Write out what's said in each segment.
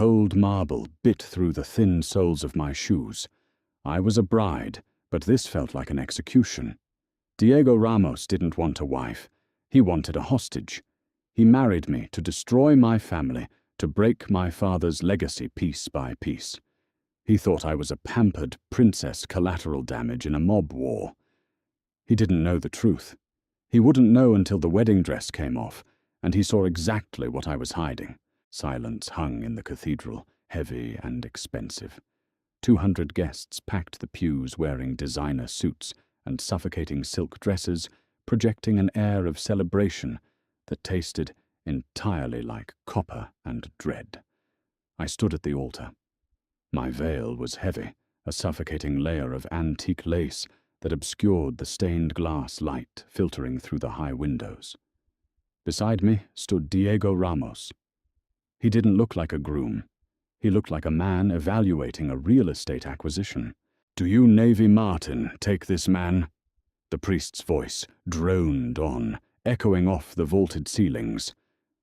cold marble bit through the thin soles of my shoes. I was a bride, but this felt like an execution. Diego Ramos didn't want a wife. He wanted a hostage. He married me to destroy my family, to break my father's legacy piece by piece. He thought I was a pampered princess collateral damage in a mob war. He didn't know the truth. He wouldn't know until the wedding dress came off, and he saw exactly what I was hiding. Silence hung in the cathedral, heavy and expensive. 200 guests packed the pews wearing designer suits and suffocating silk dresses, projecting an air of celebration that tasted entirely like copper and dread. I stood at the altar. My veil was heavy, a suffocating layer of antique lace that obscured the stained glass light filtering through the high windows. Beside me stood Diego Ramos. He didn't look like a groom. He looked like a man evaluating a real estate acquisition. "Do you, Navy Martin, take this man?" The priest's voice droned on, echoing off the vaulted ceilings.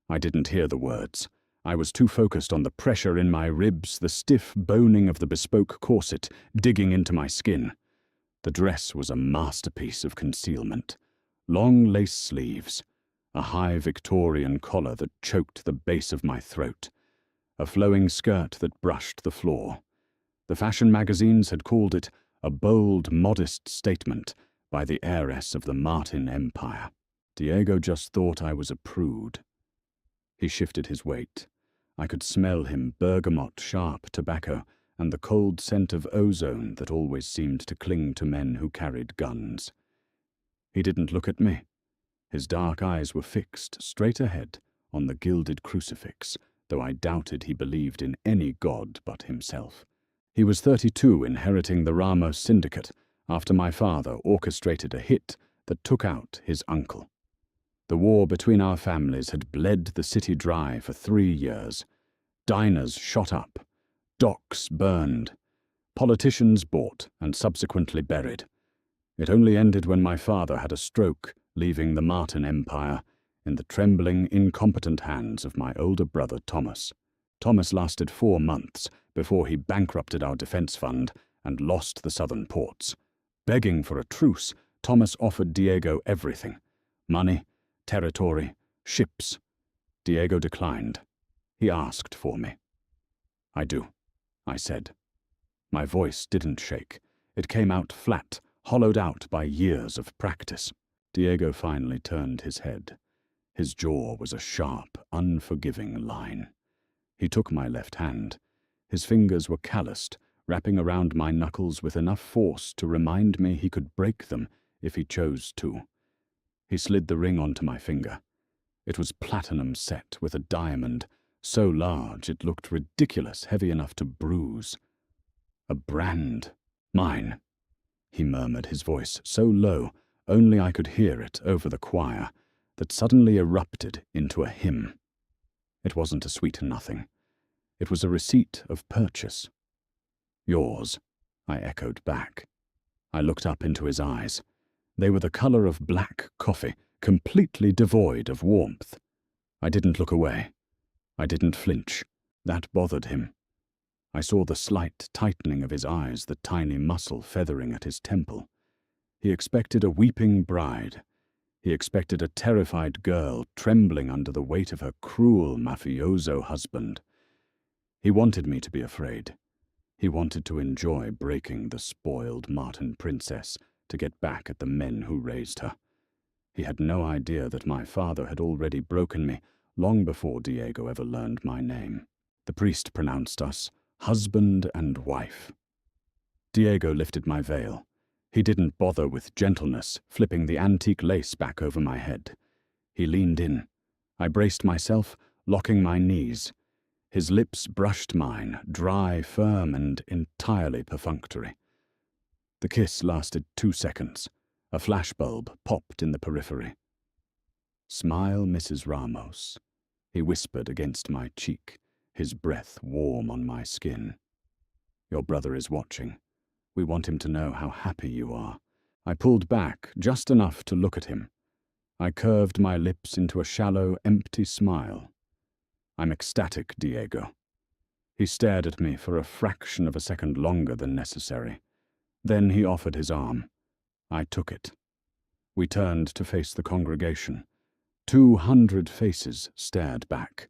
I didn't hear the words. I was too focused on the pressure in my ribs, the stiff boning of the bespoke corset digging into my skin. The dress was a masterpiece of concealment. Long lace sleeves, a high Victorian collar that choked the base of my throat, a flowing skirt that brushed the floor. The fashion magazines had called it a bold, modest statement by the heiress of the Martin Empire. Diego just thought I was a prude. He shifted his weight. I could smell him bergamot sharp tobacco and the cold scent of ozone that always seemed to cling to men who carried guns. He didn't look at me. His dark eyes were fixed straight ahead on the gilded crucifix, though I doubted he believed in any god but himself. He was 32, inheriting the Ramos syndicate after my father orchestrated a hit that took out his uncle. The war between our families had bled the city dry for 3 years. Diners shot up, docks burned, politicians bought and subsequently buried. It only ended when my father had a stroke, leaving the Martin Empire in the trembling, incompetent hands of my older brother Thomas. Thomas lasted 4 months before he bankrupted our defense fund and lost the southern ports. Begging for a truce, Thomas offered Diego everything: money, territory, ships. Diego declined. He asked for me. "I do," I said. My voice didn't shake. It came out flat, hollowed out by years of practice. Diego finally turned his head. His jaw was a sharp, unforgiving line. He took my left hand. His fingers were calloused, wrapping around my knuckles with enough force to remind me he could break them if he chose to. He slid the ring onto my finger. It was platinum set with a diamond, so large it looked ridiculous, heavy enough to bruise. "A brand. Mine," he murmured, his voice so low only I could hear it over the choir, that suddenly erupted into a hymn. It wasn't a sweet nothing. It was a receipt of purchase. "Yours," I echoed back. I looked up into his eyes. They were the color of black coffee, completely devoid of warmth. I didn't look away. I didn't flinch. That bothered him. I saw the slight tightening of his eyes, the tiny muscle feathering at his temple. He expected a weeping bride. He expected a terrified girl trembling under the weight of her cruel mafioso husband. He wanted me to be afraid. He wanted to enjoy breaking the spoiled Martin princess to get back at the men who raised her. He had no idea that my father had already broken me long before Diego ever learned my name. The priest pronounced us husband and wife. Diego lifted my veil. He didn't bother with gentleness, flipping the antique lace back over my head. He leaned in. I braced myself, locking my knees. His lips brushed mine, dry, firm, and entirely perfunctory. The kiss lasted 2 seconds. A flashbulb popped in the periphery. "Smile, Mrs. Ramos," he whispered against my cheek, his breath warm on my skin. "Your brother is watching. We want him to know how happy you are." I pulled back just enough to look at him. I curved my lips into a shallow, empty smile. "I'm ecstatic, Diego." He stared at me for a fraction of a second longer than necessary. Then he offered his arm. I took it. We turned to face the congregation. 200 faces stared back.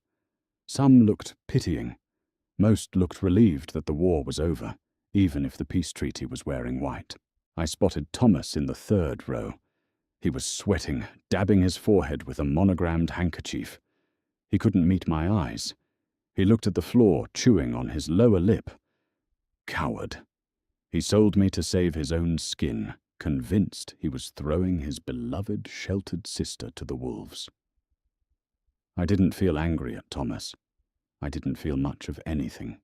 Some looked pitying. Most looked relieved that the war was over, even if the peace treaty was wearing white. I spotted Thomas in the third row. He was sweating, dabbing his forehead with a monogrammed handkerchief. He couldn't meet my eyes. He looked at the floor, chewing on his lower lip. Coward. He sold me to save his own skin, convinced he was throwing his beloved, sheltered sister to the wolves. I didn't feel angry at Thomas. I didn't feel much of anything.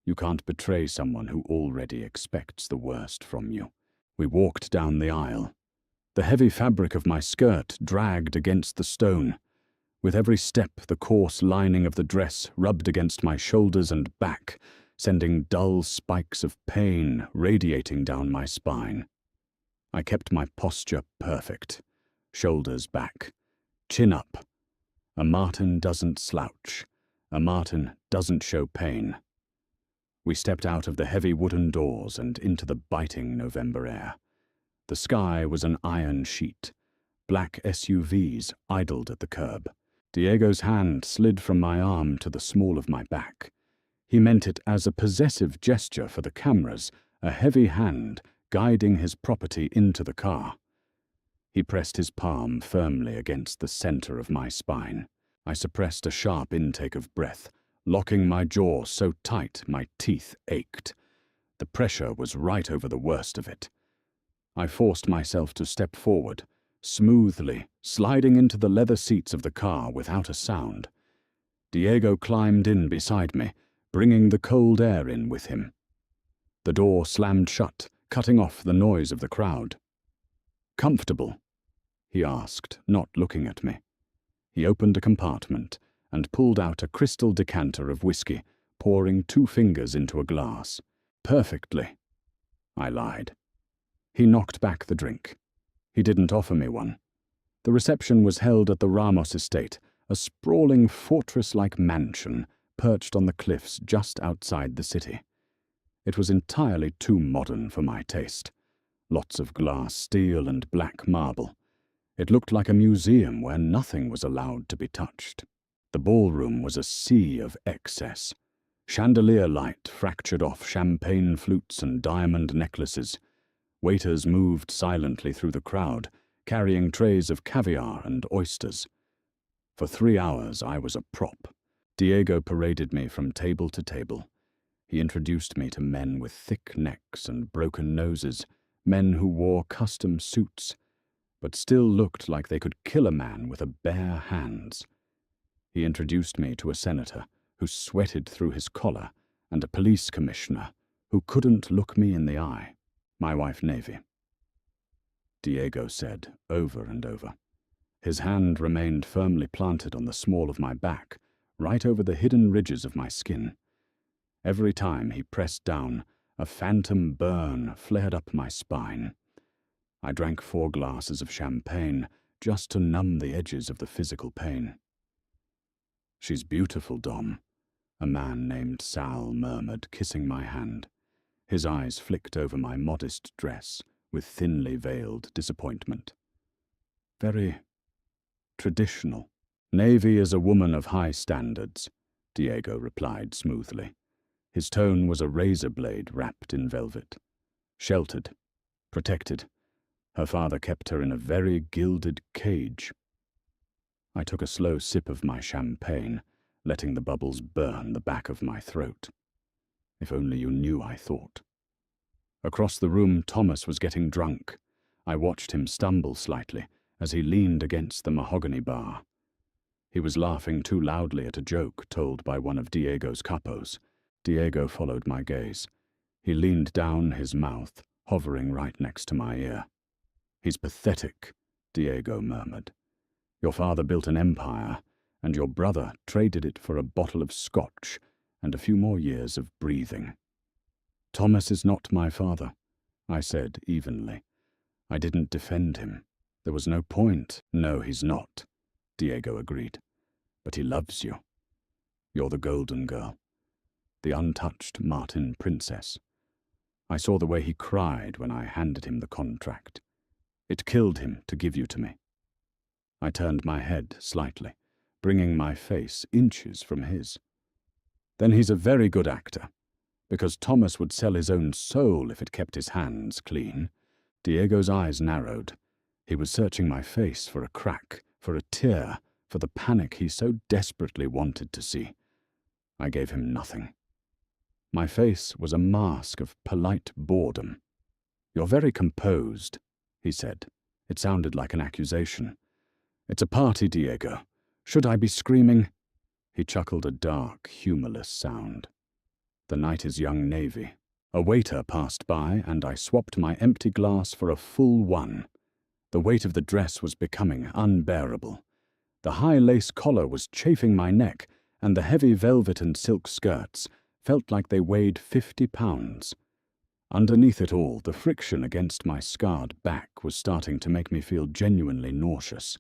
You can't betray someone who already expects the worst from you. We walked down the aisle. The heavy fabric of my skirt dragged against the stone. With every step, the coarse lining of the dress rubbed against my shoulders and back, sending dull spikes of pain radiating down my spine. I kept my posture perfect. Shoulders back. Chin up. A marten doesn't slouch. A marten doesn't show pain. We stepped out of the heavy wooden doors and into the biting November air. The sky was an iron sheet. Black SUVs idled at the curb. Diego's hand slid from my arm to the small of my back. He meant it as a possessive gesture for the cameras, a heavy hand guiding his property into the car. He pressed his palm firmly against the center of my spine. I suppressed a sharp intake of breath, locking my jaw so tight my teeth ached. The pressure was right over the worst of it. I forced myself to step forward, smoothly, sliding into the leather seats of the car without a sound. Diego climbed in beside me, bringing the cold air in with him. The door slammed shut, cutting off the noise of the crowd. "Comfortable?" he asked, not looking at me. He opened a compartment and pulled out a crystal decanter of whiskey, pouring 2 fingers into a glass. "Perfectly," I lied. He knocked back the drink. He didn't offer me one. The reception was held at the Ramos estate, a sprawling fortress-like mansion perched on the cliffs just outside the city. It was entirely too modern for my taste. Lots of glass, steel, and black marble. It looked like a museum where nothing was allowed to be touched. The ballroom was a sea of excess. Chandelier light fractured off champagne flutes and diamond necklaces. Waiters moved silently through the crowd, carrying trays of caviar and oysters. For 3 hours I was a prop. Diego paraded me from table to table. He introduced me to men with thick necks and broken noses, men who wore custom suits, but still looked like they could kill a man with a bare hands. He introduced me to a senator who sweated through his collar and a police commissioner who couldn't look me in the eye. "My wife, Navy," Diego said over and over. His hand remained firmly planted on the small of my back, right over the hidden ridges of my skin. Every time he pressed down, a phantom burn flared up my spine. I drank 4 glasses of champagne just to numb the edges of the physical pain. "She's beautiful, Dom," a man named Sal murmured, kissing my hand. His eyes flicked over my modest dress with thinly veiled disappointment. "Very traditional." "Navy is a woman of high standards," Diego replied smoothly. His tone was a razor blade wrapped in velvet. "Sheltered, protected. Her father kept her in a very gilded cage." I took a slow sip of my champagne, letting the bubbles burn the back of my throat. If only you knew, I thought. Across the room, Thomas was getting drunk. I watched him stumble slightly as he leaned against the mahogany bar. He was laughing too loudly at a joke told by one of Diego's capos. Diego followed my gaze. He leaned down, his mouth hovering right next to my ear. "He's pathetic," Diego murmured. "Your father built an empire, and your brother traded it for a bottle of scotch and a few more years of breathing." "Thomas is not my father," I said evenly. I didn't defend him. There was no point. "No, he's not," Diego agreed. "But he loves you. You're the golden girl." the untouched Martin princess. I saw the way he cried when I handed him the contract. It killed him to give you to me. I turned my head slightly, bringing my face inches from his. Then he's a very good actor, because Thomas would sell his own soul if it kept his hands clean. Diego's eyes narrowed. He was searching my face for a crack, for a tear, for the panic he so desperately wanted to see. I gave him nothing. My face was a mask of polite boredom. "You're very composed," he said. It sounded like an accusation. "It's a party, Diego. Should I be screaming?" He chuckled a dark, humorless sound. "The night is young navy." A waiter passed by, and I swapped my empty glass for a full one. The weight of the dress was becoming unbearable. The high lace collar was chafing my neck, and the heavy velvet and silk skirts felt like they weighed 50 pounds. Underneath it all, the friction against my scarred back was starting to make me feel genuinely nauseous.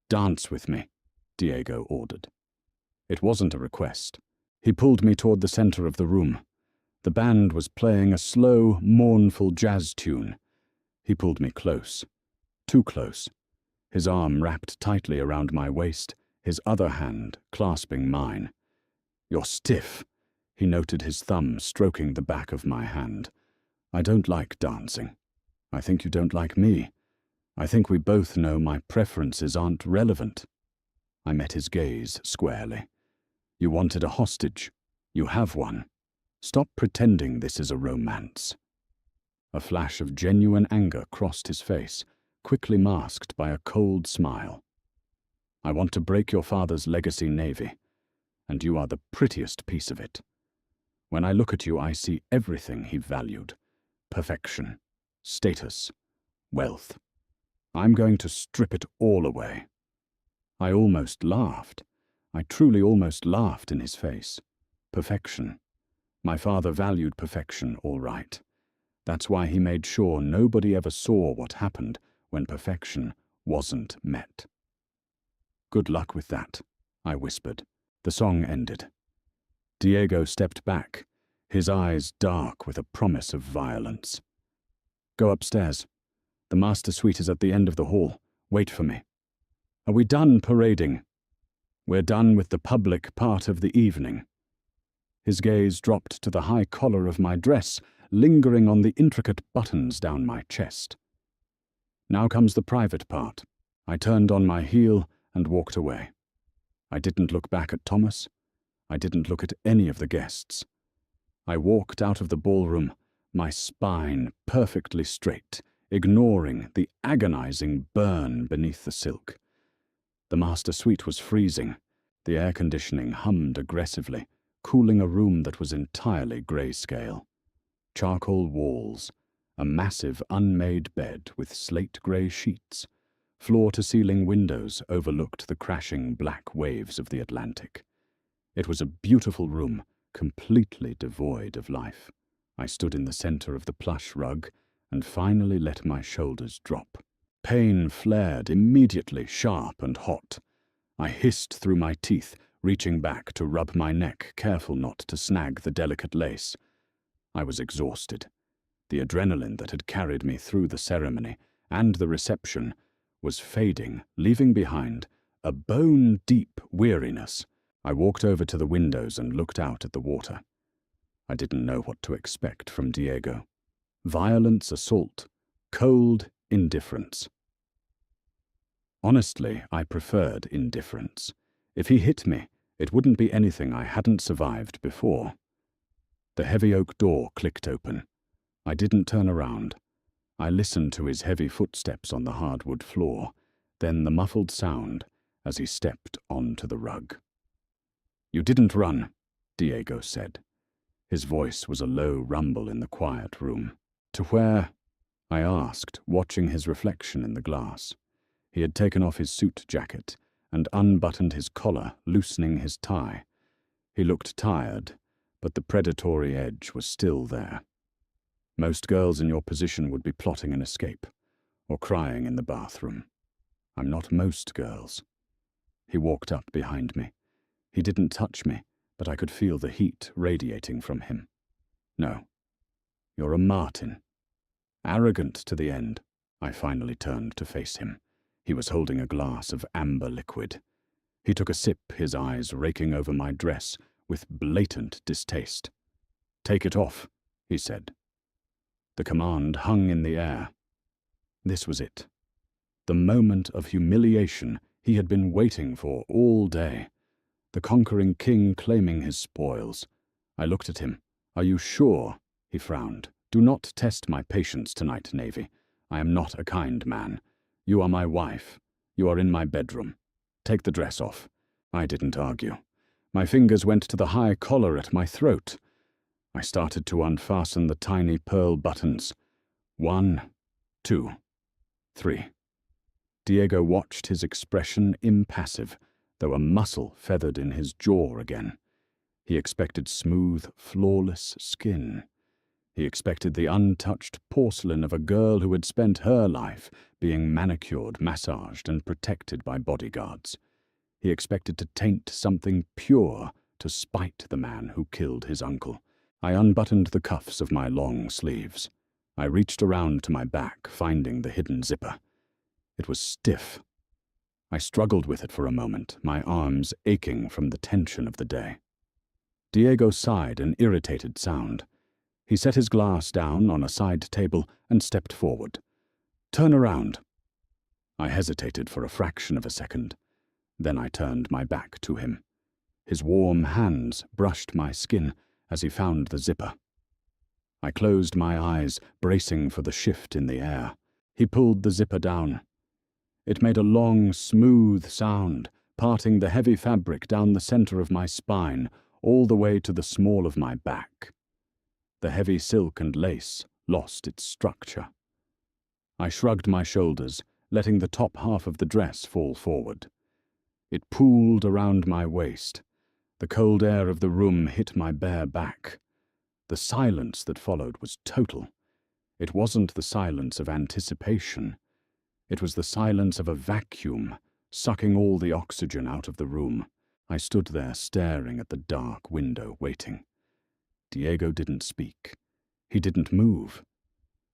"Dance with me," Diego ordered. It wasn't a request. He pulled me toward the center of the room. The band was playing a slow, mournful jazz tune. He pulled me close. Too close. His arm wrapped tightly around my waist, his other hand clasping mine. "You're stiff." He noted his thumb stroking the back of my hand. "I don't like dancing. I think you don't like me. I think we both know my preferences aren't relevant." I met his gaze squarely. "You wanted a hostage. You have one. Stop pretending this is a romance." A flash of genuine anger crossed his face, quickly masked by a cold smile. "I want to break your father's legacy navy, and you are the prettiest piece of it. When I look at you, I see everything he valued. Perfection, status, wealth. I'm going to strip it all away." I almost laughed. I truly almost laughed in his face. Perfection. My father valued perfection, all right. That's why he made sure nobody ever saw what happened when perfection wasn't met. "Good luck with that," I whispered. The song ended. Diego stepped back, his eyes dark with a promise of violence. "Go upstairs. The master suite is at the end of the hall. Wait for me." "Are we done parading?" "We're done with the public part of the evening." His gaze dropped to the high collar of my dress, lingering on the intricate buttons down my chest. "Now comes the private part." I turned on my heel and walked away. I didn't look back at Thomas. I didn't look at any of the guests. I walked out of the ballroom, my spine perfectly straight, ignoring the agonizing burn beneath the silk. The master suite was freezing. The air conditioning hummed aggressively, cooling a room that was entirely grayscale. Charcoal walls, a massive unmade bed with slate-grey sheets, floor-to-ceiling windows overlooked the crashing black waves of the Atlantic. It was a beautiful room, completely devoid of life. I stood in the center of the plush rug and finally let my shoulders drop. Pain flared immediately, sharp and hot. I hissed through my teeth, reaching back to rub my neck, careful not to snag the delicate lace. I was exhausted. The adrenaline that had carried me through the ceremony and the reception was fading, leaving behind a bone-deep weariness. I walked over to the windows and looked out at the water. I didn't know what to expect from Diego. Violence, assault, cold indifference. Honestly, I preferred indifference. If he hit me, it wouldn't be anything I hadn't survived before. The heavy oak door clicked open. I didn't turn around. I listened to his heavy footsteps on the hardwood floor, then the muffled sound as he stepped onto the rug. "You didn't run," Diego said. His voice was a low rumble in the quiet room. "To where?" I asked, watching his reflection in the glass. He had taken off his suit jacket and unbuttoned his collar, loosening his tie. He looked tired, but the predatory edge was still there. "Most girls in your position would be plotting an escape, or crying in the bathroom. I'm not most girls." He walked up behind me. He didn't touch me, but I could feel the heat radiating from him. No, you're a martyr. Arrogant to the end. I finally turned to face him. He was holding a glass of amber liquid. He took a sip, his eyes raking over my dress with blatant distaste. "Take it off," he said. The command hung in the air. This was it. The moment of humiliation he had been waiting for all day. The conquering king claiming his spoils. I looked at him. "Are you sure?" He frowned. "Do not test my patience tonight, Navy. I am not a kind man. You are my wife. You are in my bedroom. Take the dress off." I didn't argue. My fingers went to the high collar at my throat. I started to unfasten the tiny pearl buttons. 1, 2, 3. Diego watched, his expression impassive, though a muscle feathered in his jaw again. He expected smooth, flawless skin. He expected the untouched porcelain of a girl who had spent her life being manicured, massaged, and protected by bodyguards. He expected to taint something pure to spite the man who killed his uncle. I unbuttoned the cuffs of my long sleeves. I reached around to my back, finding the hidden zipper. It was stiff. I struggled with it for a moment, my arms aching from the tension of the day. Diego sighed an irritated sound. He set his glass down on a side table and stepped forward. "Turn around." I hesitated for a fraction of a second. Then I turned my back to him. His warm hands brushed my skin as he found the zipper. I closed my eyes, bracing for the shift in the air. He pulled the zipper down. It made a long, smooth sound, parting the heavy fabric down the center of my spine, all the way to the small of my back. The heavy silk and lace lost its structure. I shrugged my shoulders, letting the top half of the dress fall forward. It pooled around my waist. The cold air of the room hit my bare back. The silence that followed was total. It wasn't the silence of anticipation. It was the silence of a vacuum, sucking all the oxygen out of the room. I stood there staring at the dark window, waiting. Diego didn't speak. He didn't move.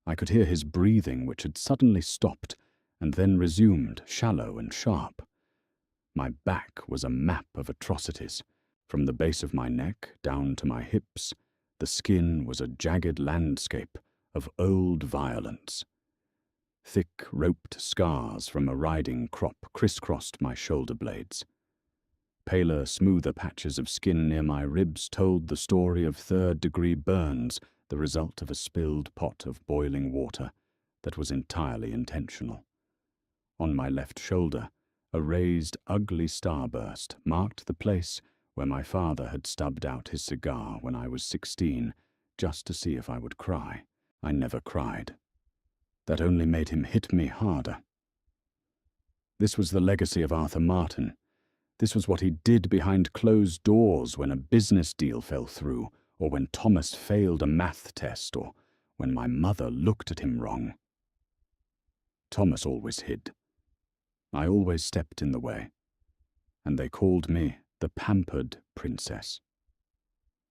I could hear his breathing, which had suddenly stopped and then resumed, shallow and sharp. My back was a map of atrocities. From the base of my neck down to my hips, the skin was a jagged landscape of old violence. Thick, roped scars from a riding crop crisscrossed my shoulder blades. Paler, smoother patches of skin near my ribs told the story of third-degree burns, the result of a spilled pot of boiling water that was entirely intentional. On my left shoulder, a raised, ugly starburst marked the place where my father had stubbed out his cigar when I was 16, just to see if I would cry. I never cried. That only made him hit me harder. This was the legacy of Arthur Martin. This was what he did behind closed doors when a business deal fell through, or when Thomas failed a math test, or when my mother looked at him wrong. Thomas always hid. I always stepped in the way, and they called me the pampered princess.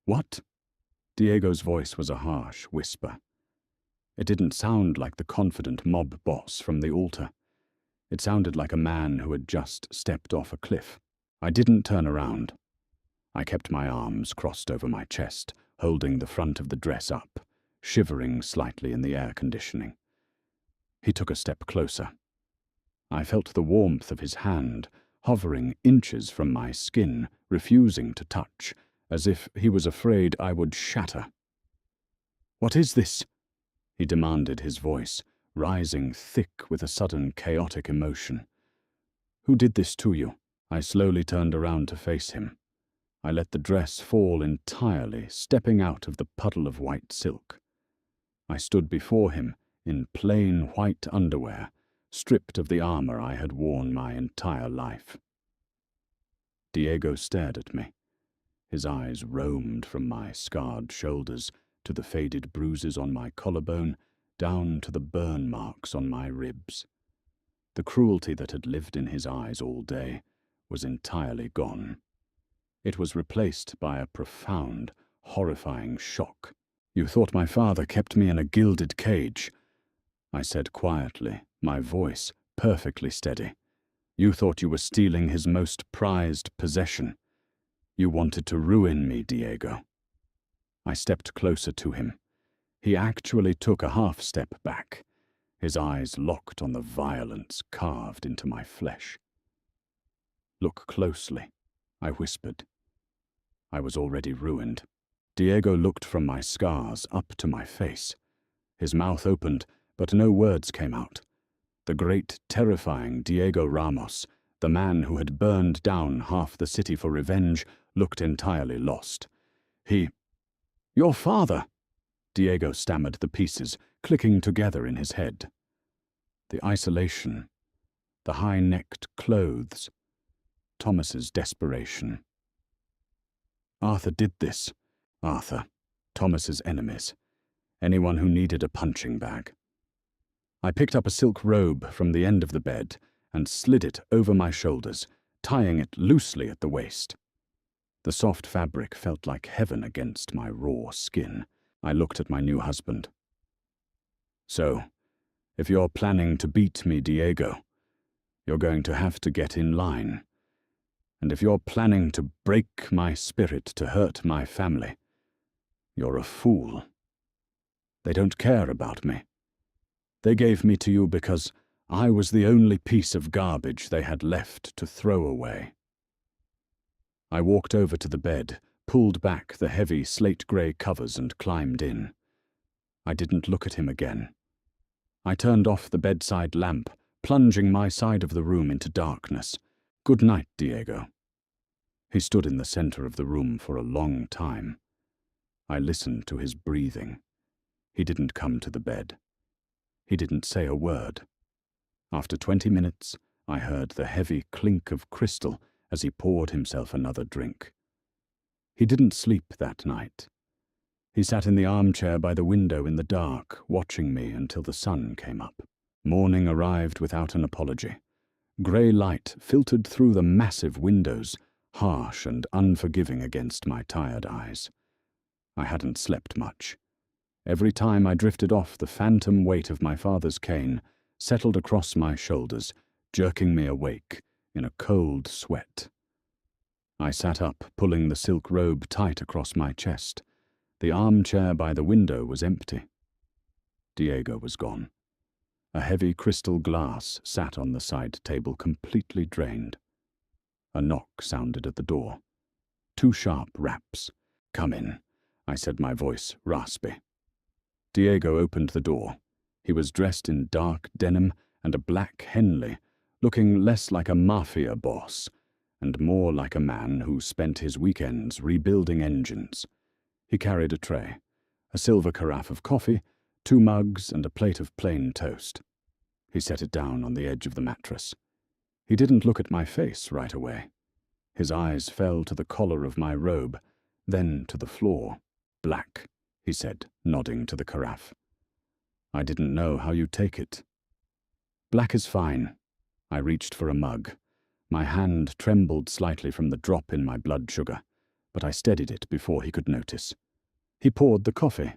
"What?" Diego's voice was a harsh whisper. It didn't sound like the confident mob boss from the altar. It sounded like a man who had just stepped off a cliff. I didn't turn around. I kept my arms crossed over my chest, holding the front of the dress up, shivering slightly in the air conditioning. He took a step closer. I felt the warmth of his hand, hovering inches from my skin, refusing to touch, as if he was afraid I would shatter. "What is this?" he demanded, his voice rising thick with a sudden chaotic emotion. "Who did this to you?" I slowly turned around to face him. I let the dress fall entirely, stepping out of the puddle of white silk. I stood before him in plain white underwear, stripped of the armor I had worn my entire life. Diego stared at me. His eyes roamed from my scarred shoulders to the faded bruises on my collarbone, down to the burn marks on my ribs. The cruelty that had lived in his eyes all day was entirely gone. It was replaced by a profound, horrifying shock. "You thought my father kept me in a gilded cage," I said quietly, my voice perfectly steady. "You thought you were stealing his most prized possession. You wanted to ruin me, Diego." I stepped closer to him. He actually took a half-step back, his eyes locked on the violence carved into my flesh. "Look closely," I whispered. I was already ruined. Diego looked from my scars up to my face. His mouth opened, but no words came out. The great, terrifying Diego Ramos, the man who had burned down half the city for revenge, looked entirely lost. "Your father!" Diego stammered the pieces, clicking together in his head. The isolation, the high-necked clothes, Thomas's desperation. Arthur did this. Arthur, Thomas's enemies. Anyone who needed a punching bag. I picked up a silk robe from the end of the bed and slid it over my shoulders, tying it loosely at the waist. The soft fabric felt like heaven against my raw skin. I looked at my new husband. "So, if you're planning to beat me, Diego, you're going to have to get in line. And if you're planning to break my spirit to hurt my family, you're a fool. They don't care about me. They gave me to you because I was the only piece of garbage they had left to throw away." I walked over to the bed, pulled back the heavy slate-grey covers and climbed in. I didn't look at him again. I turned off the bedside lamp, plunging my side of the room into darkness. "Good night, Diego." He stood in the center of the room for a long time. I listened to his breathing. He didn't come to the bed. He didn't say a word. After 20 minutes, I heard the heavy clink of crystal as he poured himself another drink. He didn't sleep that night. He sat in the armchair by the window in the dark, watching me until the sun came up. Morning arrived without an apology. Grey light filtered through the massive windows, harsh and unforgiving against my tired eyes. I hadn't slept much. Every time I drifted off, the phantom weight of my father's cane settled across my shoulders, jerking me awake in a cold sweat. I sat up, pulling the silk robe tight across my chest. The armchair by the window was empty. Diego was gone. A heavy crystal glass sat on the side table, completely drained. A knock sounded at the door. 2 sharp raps. "Come in," I said, my voice raspy. Diego opened the door. He was dressed in dark denim and a black Henley, looking less like a Mafia boss and more like a man who spent his weekends rebuilding engines. He carried a tray, a silver carafe of coffee, 2 mugs, and a plate of plain toast. He set it down on the edge of the mattress. He didn't look at my face right away. His eyes fell to the collar of my robe, then to the floor. "Black," he said, nodding to the carafe. "I didn't know how you'd take it." "Black is fine." I reached for a mug. My hand trembled slightly from the drop in my blood sugar, but I steadied it before he could notice. He poured the coffee.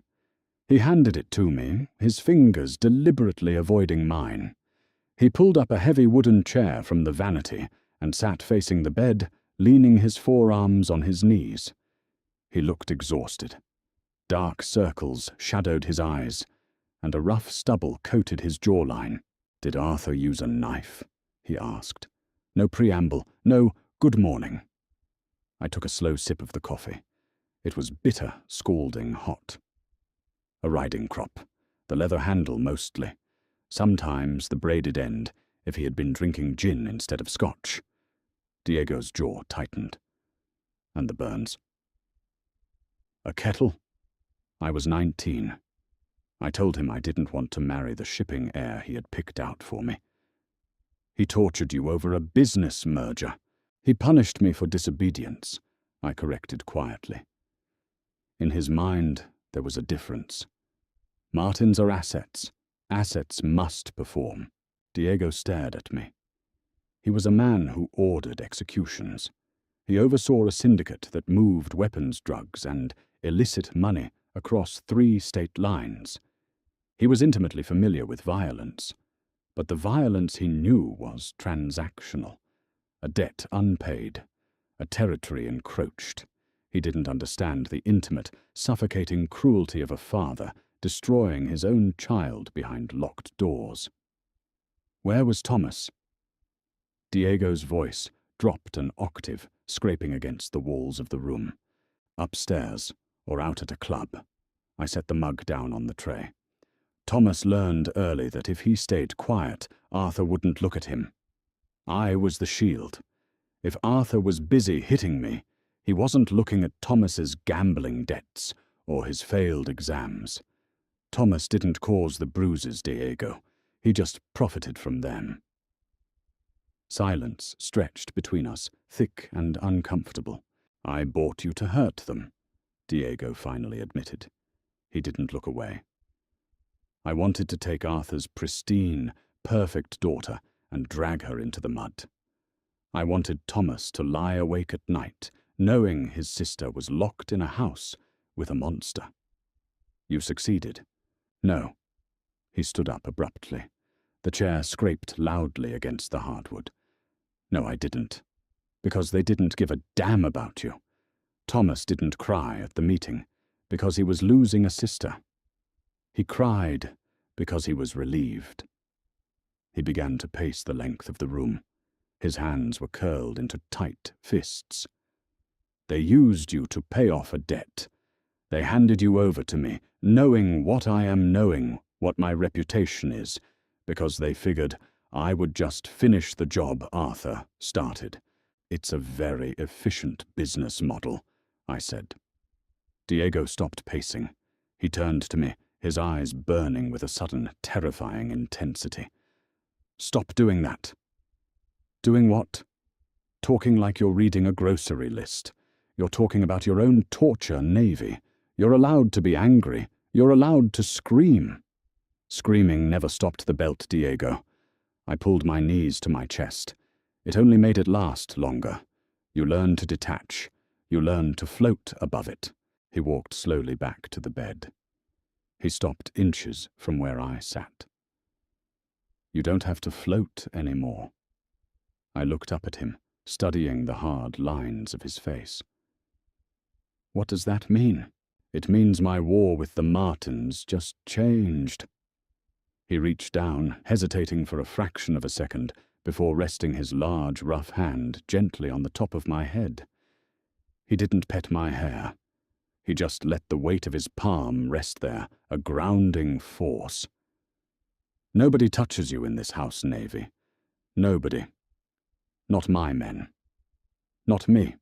He handed it to me, his fingers deliberately avoiding mine. He pulled up a heavy wooden chair from the vanity and sat facing the bed, leaning his forearms on his knees. He looked exhausted. Dark circles shadowed his eyes, and a rough stubble coated his jawline. "Did Arthur use a knife?" he asked. No preamble, no "good morning." I took a slow sip of the coffee. It was bitter, scalding hot. A riding crop, the leather handle mostly. Sometimes the braided end, if he had been drinking gin instead of scotch. Diego's jaw tightened. "And the burns?" "A kettle?" I was 19. I told him I didn't want to marry the shipping heir he had picked out for me. "He tortured you over a business merger." "He punished me for disobedience," I corrected quietly. In his mind, there was a difference. Martins are assets. Assets must perform. Diego stared at me. He was a man who ordered executions. He oversaw a syndicate that moved weapons, drugs, and illicit money across 3 state lines. He was intimately familiar with violence, but the violence he knew was transactional. A debt unpaid, a territory encroached. He didn't understand the intimate, suffocating cruelty of a father destroying his own child behind locked doors. Where was Thomas? Diego's voice dropped an octave, scraping against the walls of the room. Upstairs, or out at a club. I set the mug down on the tray. Thomas learned early that if he stayed quiet, Arthur wouldn't look at him. I was the shield. If Arthur was busy hitting me, he wasn't looking at Thomas's gambling debts or his failed exams. Thomas didn't cause the bruises, Diego. He just profited from them. Silence stretched between us, thick and uncomfortable. I bought you to hurt them, Diego finally admitted. He didn't look away. I wanted to take Arthur's pristine, perfect daughter and drag her into the mud. I wanted Thomas to lie awake at night, knowing his sister was locked in a house with a monster. You succeeded. No. He stood up abruptly. The chair scraped loudly against the hardwood. No, I didn't. Because they didn't give a damn about you. Thomas didn't cry at the meeting because he was losing a sister. He cried because he was relieved. He began to pace the length of the room. His hands were curled into tight fists. They used you to pay off a debt. They handed you over to me, knowing what I am knowing, what my reputation is, because they figured I would just finish the job Arthur started. It's a very efficient business model, I said. Diego stopped pacing. He turned to me, his eyes burning with a sudden, terrifying intensity. Stop doing that. Doing what? Talking like you're reading a grocery list. You're talking about your own torture navy. You're allowed to be angry. You're allowed to scream. Screaming never stopped the belt, Diego. I pulled my knees to my chest. It only made it last longer. You learn to detach. You learn to float above it. He walked slowly back to the bed. He stopped inches from where I sat. You don't have to float anymore. I looked up at him, studying the hard lines of his face. What does that mean? It means my war with the Martins just changed. He reached down, hesitating for a fraction of a second, before resting his large, rough hand gently on the top of my head. He didn't pet my hair. He just let the weight of his palm rest there, a grounding force. Nobody touches you in this house, Navy. Nobody. Not my men. Not me.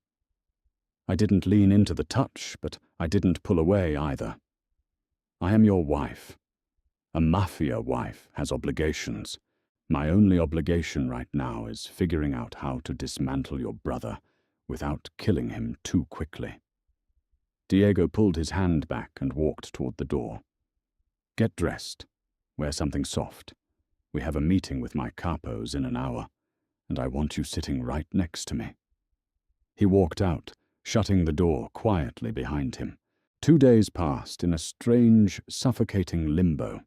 I didn't lean into the touch, but I didn't pull away either. I am your wife. A Mafia wife has obligations. My only obligation right now is figuring out how to dismantle your brother without killing him too quickly. Diego pulled his hand back and walked toward the door. Get dressed. Wear something soft. We have a meeting with my capos in an hour, and I want you sitting right next to me. He walked out, shutting the door quietly behind him. 2 days passed in a strange, suffocating limbo.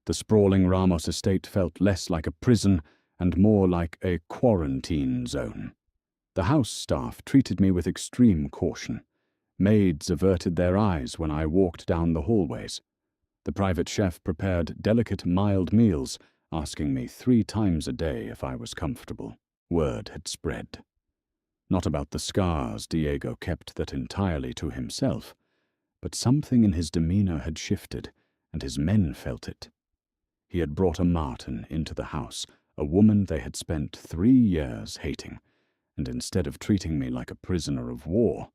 The sprawling Ramos estate felt less like a prison and more like a quarantine zone. The house staff treated me with extreme caution. Maids averted their eyes when I walked down the hallways. The private chef prepared delicate, mild meals, asking me 3 times a day if I was comfortable. Word had spread. Not about the scars Diego kept that entirely to himself, but something in his demeanor had shifted, and his men felt it. He had brought a Martin into the house, a woman they had spent 3 years hating, and instead of treating me like a prisoner of war,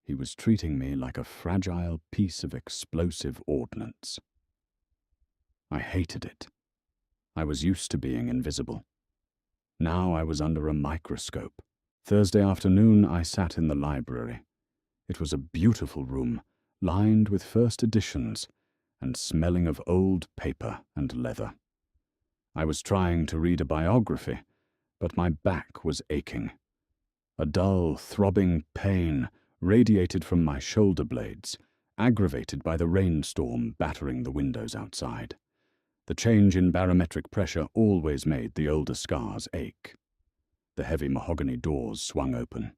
he was treating me like a fragile piece of explosive ordnance. I hated it. I was used to being invisible. Now I was under a microscope. Thursday afternoon I sat in the library. It was a beautiful room, lined with first editions, and smelling of old paper and leather. I was trying to read a biography, but my back was aching. A dull, throbbing pain radiated from my shoulder blades, aggravated by the rainstorm battering the windows outside. The change in barometric pressure always made the older scars ache. The heavy mahogany doors swung open.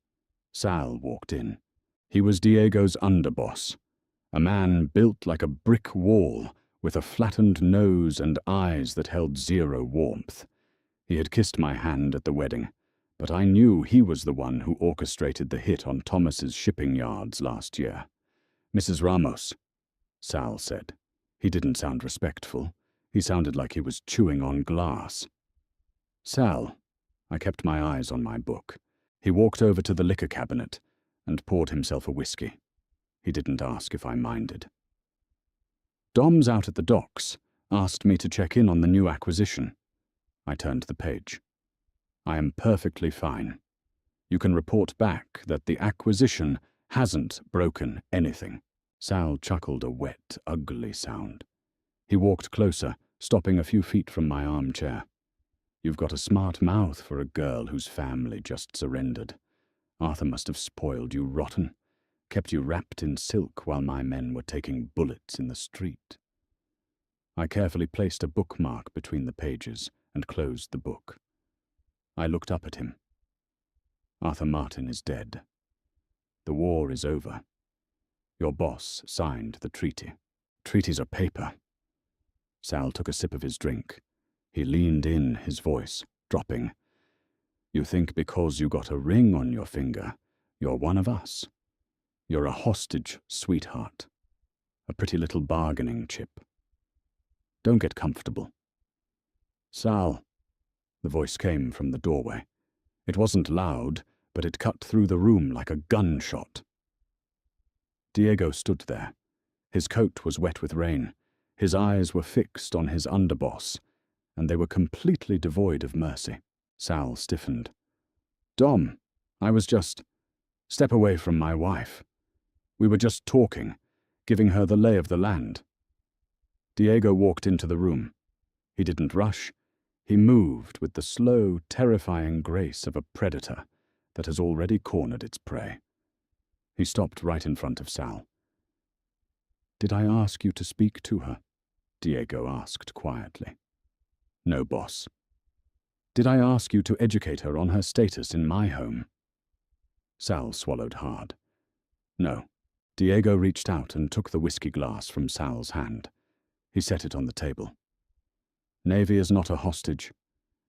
Sal walked in. He was Diego's underboss, a man built like a brick wall, with a flattened nose and eyes that held zero warmth. He had kissed my hand at the wedding, but I knew he was the one who orchestrated the hit on Thomas's shipping yards last year. "Mrs. Ramos," Sal said. He didn't sound respectful. He sounded like he was chewing on glass. "Sal." I kept my eyes on my book. He walked over to the liquor cabinet and poured himself a whiskey. He didn't ask if I minded. "Dom's out at the docks. Asked me to check in on the new acquisition." I turned the page. "I am perfectly fine. You can report back that the acquisition hasn't broken anything." Sal chuckled a wet, ugly sound. He walked closer, stopping a few feet from my armchair. "You've got a smart mouth for a girl whose family just surrendered. Arthur must have spoiled you rotten, kept you wrapped in silk while my men were taking bullets in the street." I carefully placed a bookmark between the pages and closed the book. I looked up at him. "Arthur Martin is dead. The war is over. Your boss signed the treaty. Treaties are paper." Sal took a sip of his drink. He leaned in, his voice dropping. "You think because you got a ring on your finger, you're one of us. You're a hostage, sweetheart. A pretty little bargaining chip. Don't get comfortable." "Sal," the voice came from the doorway. It wasn't loud, but it cut through the room like a gunshot. Diego stood there. His coat was wet with rain. His eyes were fixed on his underboss, and they were completely devoid of mercy. Sal stiffened. "Dom, I was just... Step away from my wife. We were just talking, giving her the lay of the land." Diego walked into the room. He didn't rush. He moved with the slow, terrifying grace of a predator that has already cornered its prey. He stopped right in front of Sal. "Did I ask you to speak to her?" Diego asked quietly. "No, boss." "Did I ask you to educate her on her status in my home?" Sal swallowed hard. "No." Diego reached out and took the whiskey glass from Sal's hand. He set it on the table. "Navy is not a hostage.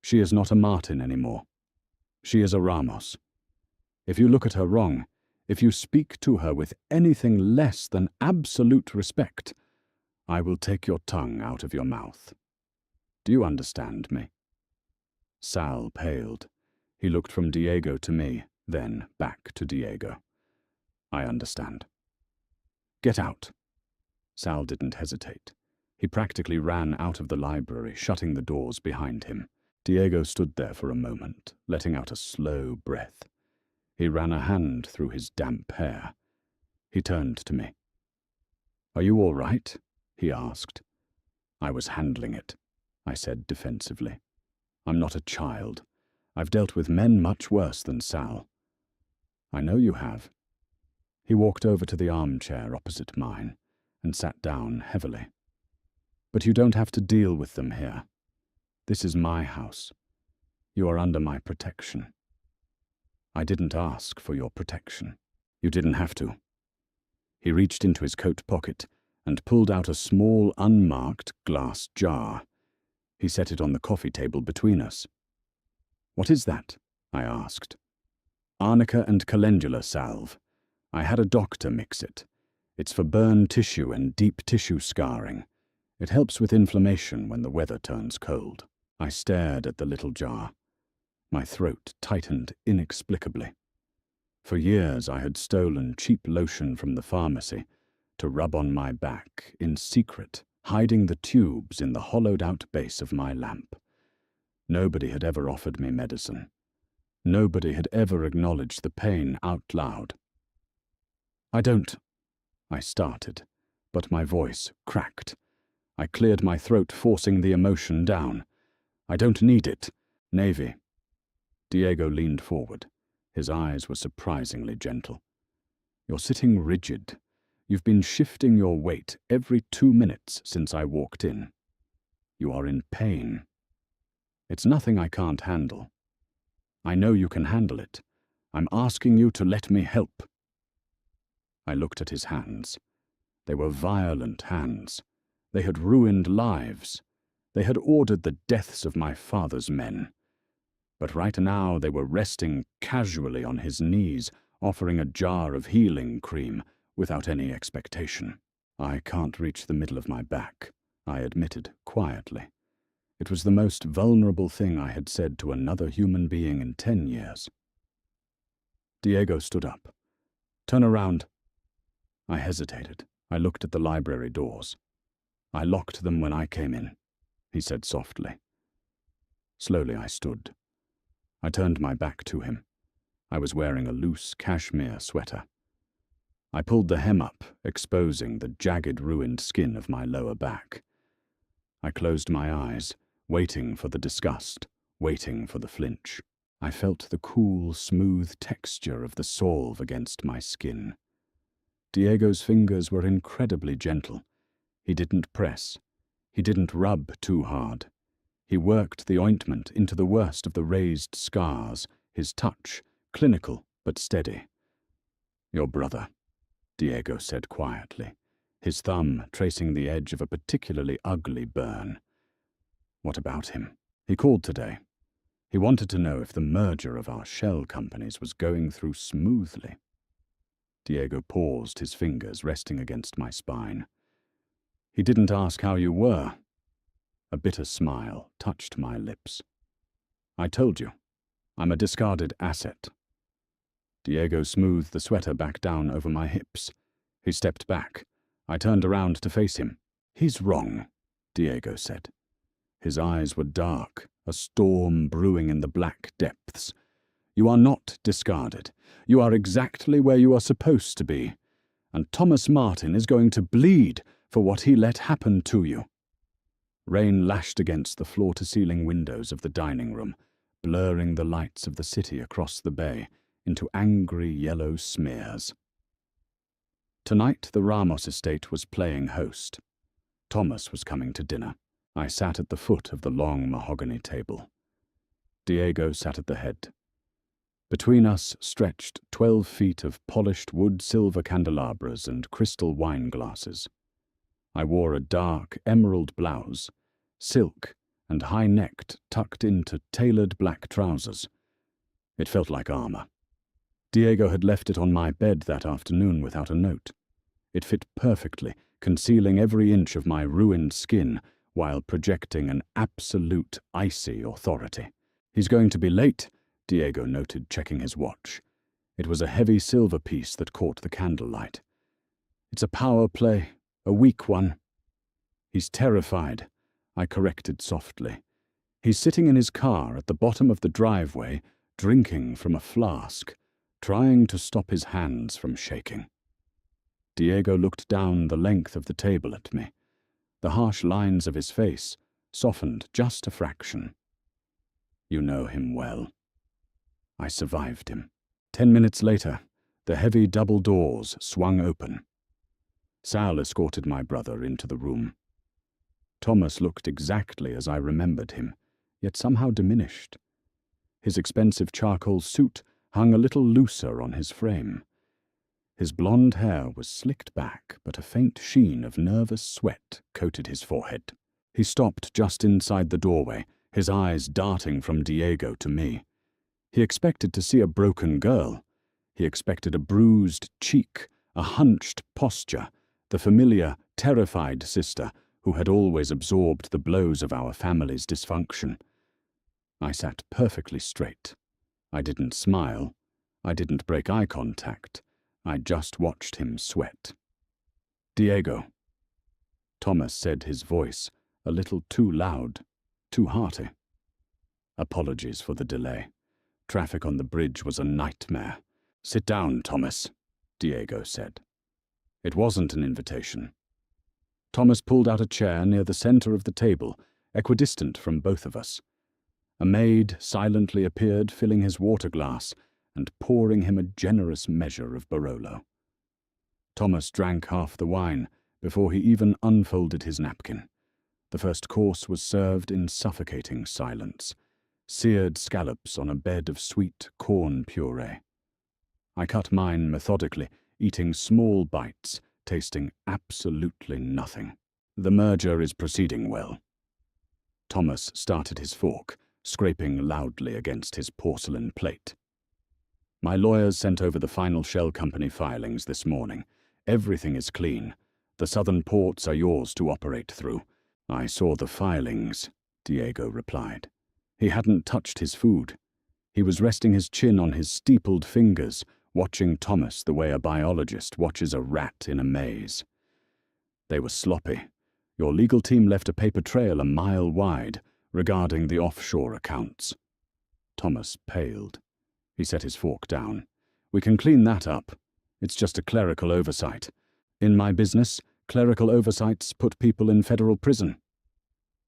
She is not a Martin anymore. She is a Ramos. If you look at her wrong, if you speak to her with anything less than absolute respect, I will take your tongue out of your mouth. Do you understand me?" Sal paled. He looked from Diego to me, then back to Diego. "I understand." "Get out." Sal didn't hesitate. He practically ran out of the library, shutting the doors behind him. Diego stood there for a moment, letting out a slow breath. He ran a hand through his damp hair. He turned to me. "Are you all right?" he asked. "I was handling it," I said defensively. "I'm not a child. I've dealt with men much worse than Sal." "I know you have." He walked over to the armchair opposite mine and sat down heavily. "But you don't have to deal with them here. This is my house. You are under my protection." "I didn't ask for your protection." "You didn't have to." He reached into his coat pocket and pulled out a small, unmarked glass jar. He set it on the coffee table between us. "What is that?" I asked. "Arnica and calendula salve. I had a doctor mix it. It's for burn tissue and deep tissue scarring. It helps with inflammation when the weather turns cold." I stared at the little jar. My throat tightened inexplicably. For years I had stolen cheap lotion from the pharmacy to rub on my back in secret, hiding the tubes in the hollowed-out base of my lamp. Nobody had ever offered me medicine. Nobody had ever acknowledged the pain out loud. I started, but my voice cracked. I cleared my throat, forcing the emotion down. "I don't need it. Navy." Diego leaned forward. His eyes were surprisingly gentle. "You're sitting rigid. You've been shifting your weight every 2 minutes since I walked in. You are in pain. It's nothing I can't handle. I know you can handle it. I'm asking you to let me help." I looked at his hands. They were violent hands. They had ruined lives. They had ordered the deaths of my father's men. But right now they were resting casually on his knees, offering a jar of healing cream without any expectation. "I can't reach the middle of my back," I admitted quietly. It was the most vulnerable thing I had said to another human being in 10 years. Diego stood up. "Turn around." I hesitated. I looked at the library doors. "I locked them when I came in," he said softly. Slowly I stood. I turned my back to him. I was wearing a loose cashmere sweater. I pulled the hem up, exposing the jagged, ruined skin of my lower back. I closed my eyes, waiting for the disgust, waiting for the flinch. I felt the cool, smooth texture of the salve against my skin. Diego's fingers were incredibly gentle. He didn't press. He didn't rub too hard. He worked the ointment into the worst of the raised scars, his touch, clinical but steady. "Your brother," Diego said quietly, his thumb tracing the edge of a particularly ugly burn. "What about him? He called today. He wanted to know if the merger of our shell companies was going through smoothly." Diego paused, his fingers resting against my spine. "He didn't ask how you were." A bitter smile touched my lips. "I told you, I'm a discarded asset." Diego smoothed the sweater back down over my hips. He stepped back. I turned around to face him. "He's wrong," Diego said. His eyes were dark, a storm brewing in the black depths. "You are not discarded. You are exactly where you are supposed to be. And Thomas Martin is going to bleed for what he let happen to you." Rain lashed against the floor-to-ceiling windows of the dining room, blurring the lights of the city across the bay into angry yellow smears. Tonight the Ramos estate was playing host. Thomas was coming to dinner. I sat at the foot of the long mahogany table. Diego sat at the head. Between us stretched 12 feet of polished wood-silver candelabras and crystal wine glasses. I wore a dark emerald blouse, silk and high-necked tucked into tailored black trousers. It felt like armor. Diego had left it on my bed that afternoon without a note. It fit perfectly, concealing every inch of my ruined skin while projecting an absolute icy authority. "He's going to be late," Diego noted, checking his watch. It was a heavy silver piece that caught the candlelight. "It's a power play, a weak one." "He's terrified," I corrected softly. "He's sitting in his car at the bottom of the driveway, drinking from a flask, trying to stop his hands from shaking." Diego looked down the length of the table at me. The harsh lines of his face softened just a fraction. "You know him well." I survived him. 10 minutes later, the heavy double doors swung open. Sal escorted my brother into the room. Thomas looked exactly as I remembered him, yet somehow diminished. His expensive charcoal suit hung a little looser on his frame. His blonde hair was slicked back, but a faint sheen of nervous sweat coated his forehead. He stopped just inside the doorway, his eyes darting from Diego to me. He expected to see a broken girl. He expected a bruised cheek, a hunched posture, the familiar, terrified sister who had always absorbed the blows of our family's dysfunction. I sat perfectly straight. I didn't smile. I didn't break eye contact. I just watched him sweat. "Diego." Thomas said, his voice a little too loud, too hearty. "Apologies for the delay. Traffic on the bridge was a nightmare." "Sit down, Thomas," Diego said. It wasn't an invitation. Thomas pulled out a chair near the center of the table, equidistant from both of us. A maid silently appeared, filling his water glass, and pouring him a generous measure of Barolo. Thomas drank half the wine before he even unfolded his napkin. The first course was served in suffocating silence, seared scallops on a bed of sweet corn puree. I cut mine methodically, eating small bites, tasting absolutely nothing. The merger is proceeding well. Thomas started his fork, scraping loudly against his porcelain plate. My lawyers sent over the final shell company filings this morning. Everything is clean. The southern ports are yours to operate through. I saw the filings, Diego replied. He hadn't touched his food. He was resting his chin on his steepled fingers, watching Thomas the way a biologist watches a rat in a maze. They were sloppy. Your legal team left a paper trail a mile wide regarding the offshore accounts. Thomas paled. He set his fork down. We can clean that up. It's just a clerical oversight. In my business, clerical oversights put people in federal prison.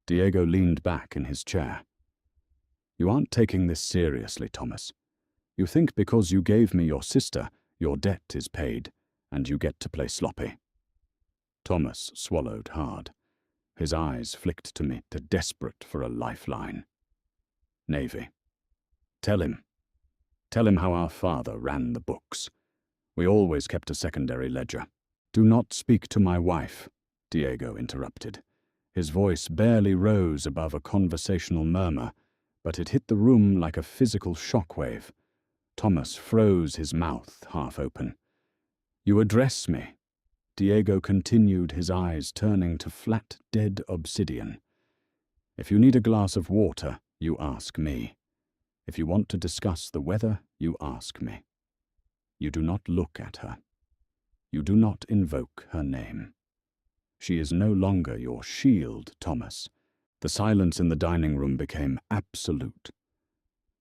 Diego leaned back in his chair. You aren't taking this seriously, Thomas. You think because you gave me your sister, your debt is paid, and you get to play sloppy. Thomas swallowed hard. His eyes flicked to me, desperate for a lifeline. Navy. Tell him. Tell him how our father ran the books. We always kept a secondary ledger. Do not speak to my wife, Diego interrupted. His voice barely rose above a conversational murmur, but it hit the room like a physical shockwave. Thomas froze, his mouth half open. You address me. Diego continued, his eyes turning to flat, dead obsidian. If you need a glass of water, you ask me. If you want to discuss the weather, you ask me. You do not look at her. You do not invoke her name. She is no longer your shield, Thomas. The silence in the dining room became absolute.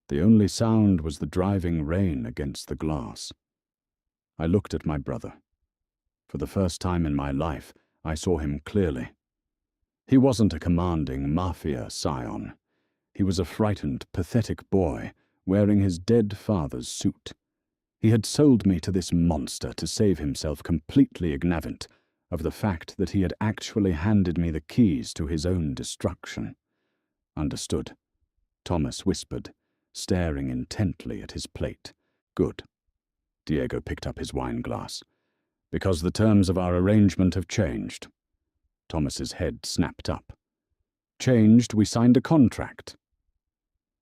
The only sound was the driving rain against the glass. I looked at my brother. For the first time in my life, I saw him clearly. He wasn't a commanding Mafia scion. He was a frightened, pathetic boy, wearing his dead father's suit. He had sold me to this monster to save himself completely ignorant of the fact that he had actually handed me the keys to his own destruction. Understood, Thomas whispered, staring intently at his plate. Good. Diego picked up his wine glass. Because the terms of our arrangement have changed. Thomas's head snapped up. Changed, we signed a contract.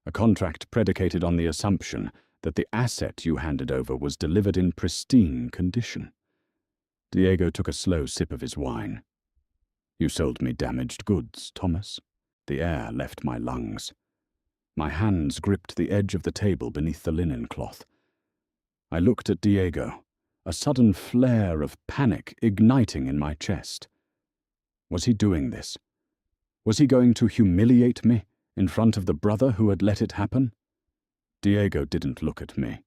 A contract predicated on the assumption that the asset you handed over was delivered in pristine condition. Diego took a slow sip of his wine. You sold me damaged goods, Thomas. The air left my lungs. My hands gripped the edge of the table beneath the linen cloth. I looked at Diego, a sudden flare of panic igniting in my chest. Was he doing this? Was he going to humiliate me in front of the brother who had let it happen? Diego didn't look at me.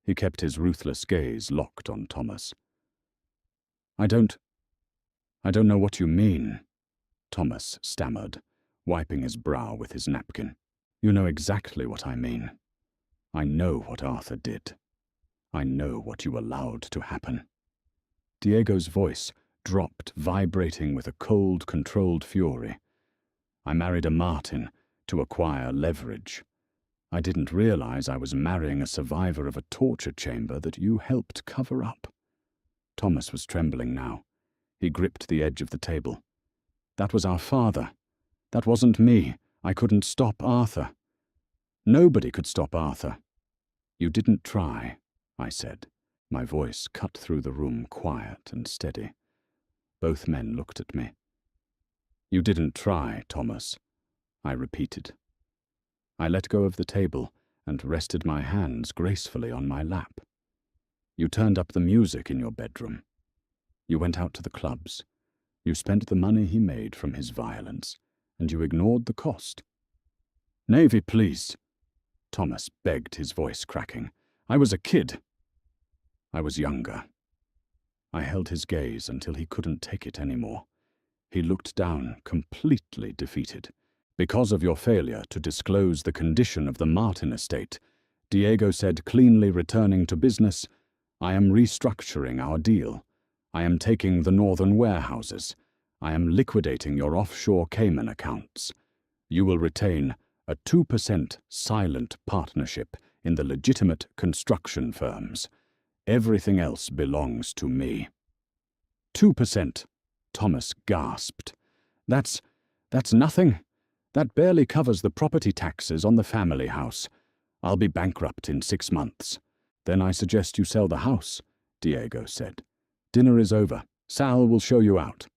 He kept his ruthless gaze locked on Thomas. I don't know what you mean, Thomas stammered, wiping his brow with his napkin. You know exactly what I mean. I know what Arthur did. I know what you allowed to happen. Diego's voice dropped, vibrating with a cold, controlled fury. I married a Martin to acquire leverage. I didn't realize I was marrying a survivor of a torture chamber that you helped cover up. Thomas was trembling now. He gripped the edge of the table. That was our father. That wasn't me. I couldn't stop Arthur. Nobody could stop Arthur. You didn't try, I said. My voice cut through the room, quiet and steady. Both men looked at me. You didn't try, Thomas, I repeated. I let go of the table and rested my hands gracefully on my lap. You turned up the music in your bedroom. You went out to the clubs. You spent the money he made from his violence, and you ignored the cost. Navy, please, Thomas begged, his voice cracking. I was a kid. I was younger. I held his gaze until he couldn't take it anymore. He looked down, completely defeated. Because of your failure to disclose the condition of the Martin estate, Diego said, cleanly returning to business, "I am restructuring our deal. I am taking the northern warehouses. I am liquidating your offshore Cayman accounts. You will retain a 2% silent partnership in the legitimate construction firms. Everything else belongs to me." 2%, Thomas gasped. That's nothing. That barely covers the property taxes on the family house. I'll be bankrupt in 6 months. "Then I suggest you sell the house," Diego said. "Dinner is over. Sal will show you out."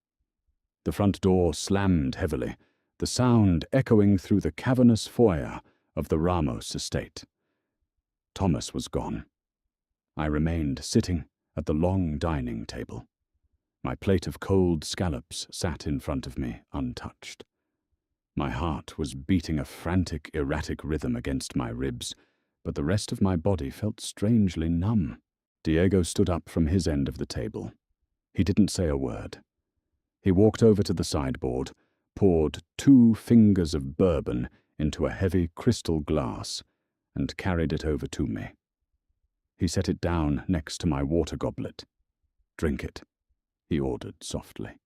The front door slammed heavily, the sound echoing through the cavernous foyer of the Ramos estate. Thomas was gone. I remained sitting at the long dining table. My plate of cold scallops sat in front of me, untouched. My heart was beating a frantic, erratic rhythm against my ribs, but the rest of my body felt strangely numb. Diego stood up from his end of the table. He didn't say a word. He walked over to the sideboard, poured 2 fingers of bourbon into a heavy crystal glass, and carried it over to me. He set it down next to my water goblet. "Drink it," he ordered softly.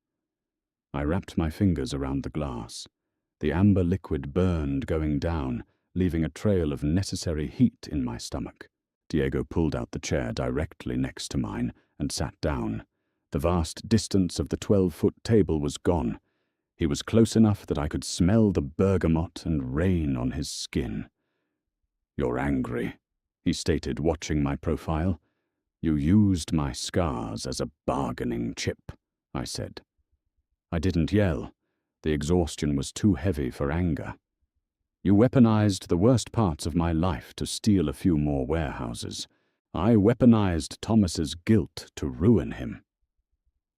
I wrapped my fingers around the glass. The amber liquid burned going down, leaving a trail of necessary heat in my stomach. Diego pulled out the chair directly next to mine and sat down. The vast distance of the 12-foot table was gone. He was close enough that I could smell the bergamot and rain on his skin. "You're angry," he stated, watching my profile. "You used my scars as a bargaining chip," I said. I didn't yell. The exhaustion was too heavy for anger. "You weaponized the worst parts of my life to steal a few more warehouses. I weaponized Thomas's guilt to ruin him."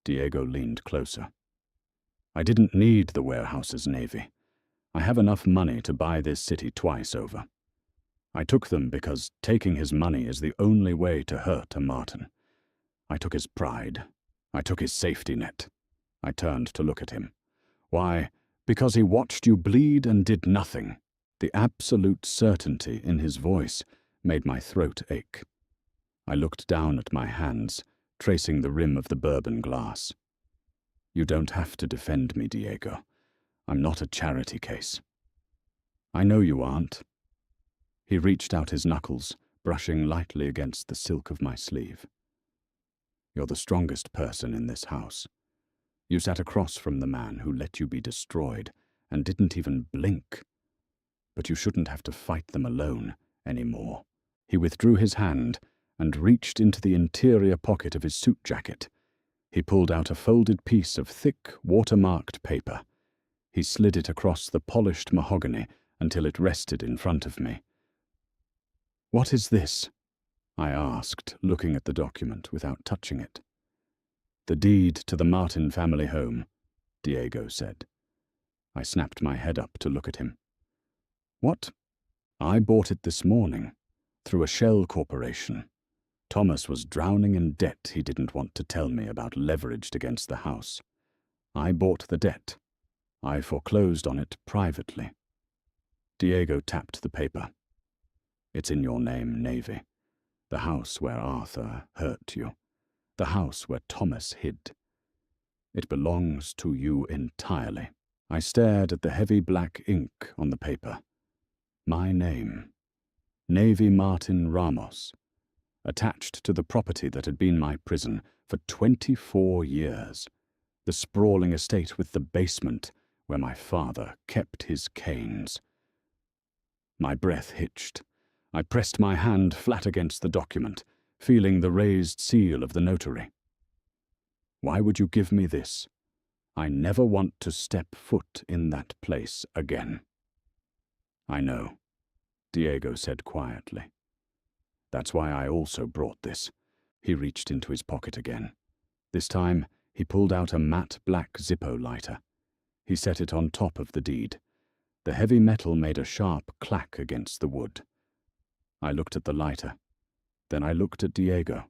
Diego leaned closer. "I didn't need the warehouses, Navy. I have enough money to buy this city twice over. I took them because taking his money is the only way to hurt a Martin. I took his pride. I took his safety net." I turned to look at him. "Why, because he watched you bleed and did nothing." The absolute certainty in his voice made my throat ache. I looked down at my hands, tracing the rim of the bourbon glass. "You don't have to defend me, Diego. I'm not a charity case." "I know you aren't." He reached out his knuckles, brushing lightly against the silk of my sleeve. "You're the strongest person in this house. You sat across from the man who let you be destroyed and didn't even blink. But you shouldn't have to fight them alone anymore." He withdrew his hand and reached into the interior pocket of his suit jacket. He pulled out a folded piece of thick, watermarked paper. He slid it across the polished mahogany until it rested in front of me. "What is this?" I asked, looking at the document without touching it. "The deed to the Martin family home," Diego said. I snapped my head up to look at him. "What?" "I bought it this morning, through a shell corporation. Thomas was drowning in debt he didn't want to tell me about leveraged against the house. I bought the debt. I foreclosed on it privately." Diego tapped the paper. "It's in your name, Navy. The house where Arthur hurt you. The house where Thomas hid. It belongs to you entirely." I stared at the heavy black ink on the paper. My name. Navy Martin Ramos. Attached to the property that had been my prison for 24 years. The sprawling estate with the basement where my father kept his canes. My breath hitched. I pressed my hand flat against the document, feeling the raised seal of the notary. "Why would you give me this? I never want to step foot in that place again." "I know," Diego said quietly. "That's why I also brought this." He reached into his pocket again. This time, he pulled out a matte black Zippo lighter. He set it on top of the deed. The heavy metal made a sharp clack against the wood. I looked at the lighter. Then I looked at Diego.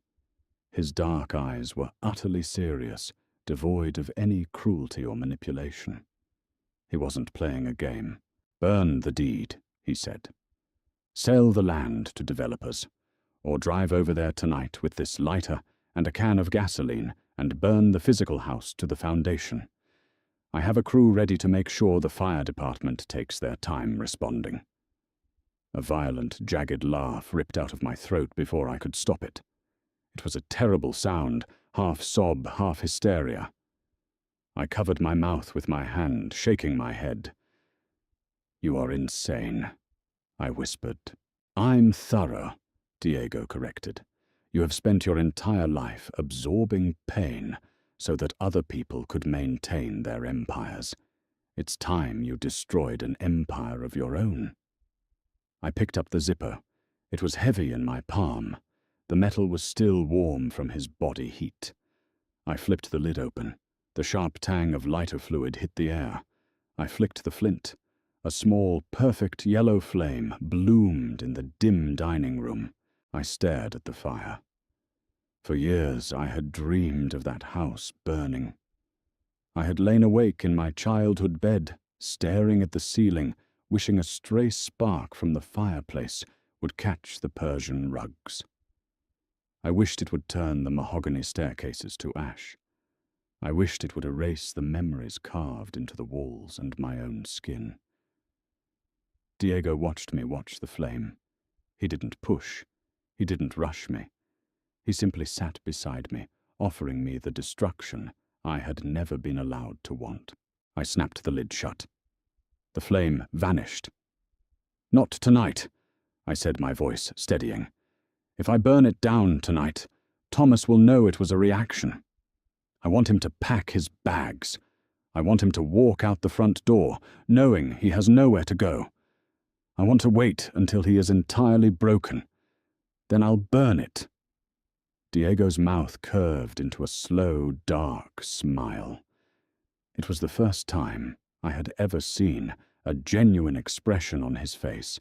His dark eyes were utterly serious, devoid of any cruelty or manipulation. He wasn't playing a game. "Burn the deed," he said. Sell the land to developers, or drive over there tonight with this lighter and a can of gasoline and burn the physical house to the foundation. I have a crew ready to make sure the fire department takes their time responding." A violent, jagged laugh ripped out of my throat before I could stop it. It was a terrible sound, half sob, half hysteria. I covered my mouth with my hand, shaking my head. "You are insane," I whispered. "I'm thorough," Diego corrected. "You have spent your entire life absorbing pain so that other people could maintain their empires. It's time you destroyed an empire of your own." I picked up the zipper. It was heavy in my palm. The metal was still warm from his body heat. I flipped the lid open. The sharp tang of lighter fluid hit the air. I flicked the flint. A small, perfect yellow flame bloomed in the dim dining room. I stared at the fire. For years I had dreamed of that house burning. I had lain awake in my childhood bed, staring at the ceiling, wishing a stray spark from the fireplace would catch the Persian rugs. I wished it would turn the mahogany staircases to ash. I wished it would erase the memories carved into the walls and my own skin. Diego watched me watch the flame. He didn't push. He didn't rush me. He simply sat beside me, offering me the destruction I had never been allowed to want. I snapped the lid shut. The flame vanished. "Not tonight," I said, my voice steadying. "If I burn it down tonight, Thomas will know it was a reaction. I want him to pack his bags. I want him to walk out the front door, knowing he has nowhere to go. I want to wait until he is entirely broken. Then I'll burn it." Diego's mouth curved into a slow, dark smile. It was the first time I had ever seen a genuine expression on his face,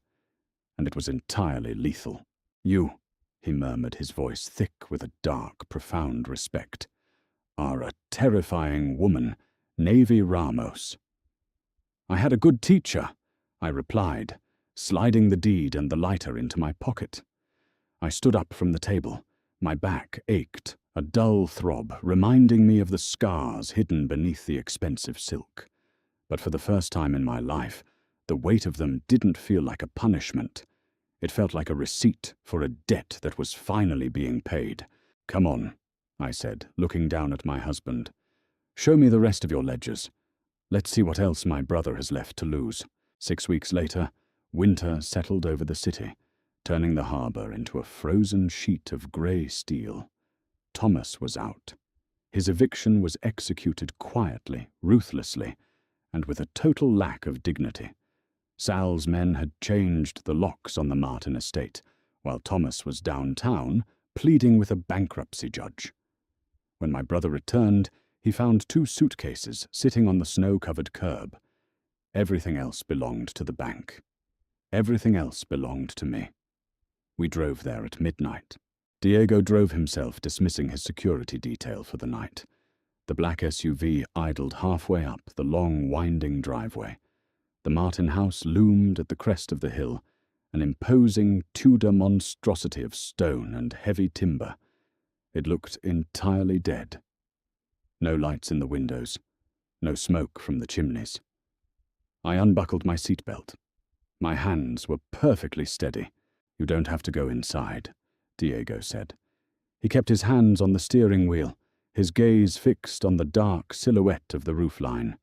and it was entirely lethal. "You," he murmured, his voice thick with a dark, profound respect, "are a terrifying woman, Navy Ramos." "I had a good teacher," I replied, sliding the deed and the lighter into my pocket. I stood up from the table. My back ached, a dull throb reminding me of the scars hidden beneath the expensive silk. But for the first time in my life, the weight of them didn't feel like a punishment. It felt like a receipt for a debt that was finally being paid. "Come on," I said, looking down at my husband. "Show me the rest of your ledgers. Let's see what else my brother has left to lose." 6 weeks later, winter settled over the city, turning the harbor into a frozen sheet of grey steel. Thomas was out. His eviction was executed quietly, ruthlessly, and with a total lack of dignity. Sal's men had changed the locks on the Martin estate, while Thomas was downtown, pleading with a bankruptcy judge. When my brother returned, he found 2 suitcases sitting on the snow-covered curb. Everything else belonged to the bank. Everything else belonged to me. We drove there at midnight. Diego drove himself, dismissing his security detail for the night. The black SUV idled halfway up the long, winding driveway. The Martin house loomed at the crest of the hill, an imposing Tudor monstrosity of stone and heavy timber. It looked entirely dead. No lights in the windows, no smoke from the chimneys. I unbuckled my seatbelt. My hands were perfectly steady. "You don't have to go inside," Diego said. He kept his hands on the steering wheel, his gaze fixed on the dark silhouette of the roofline.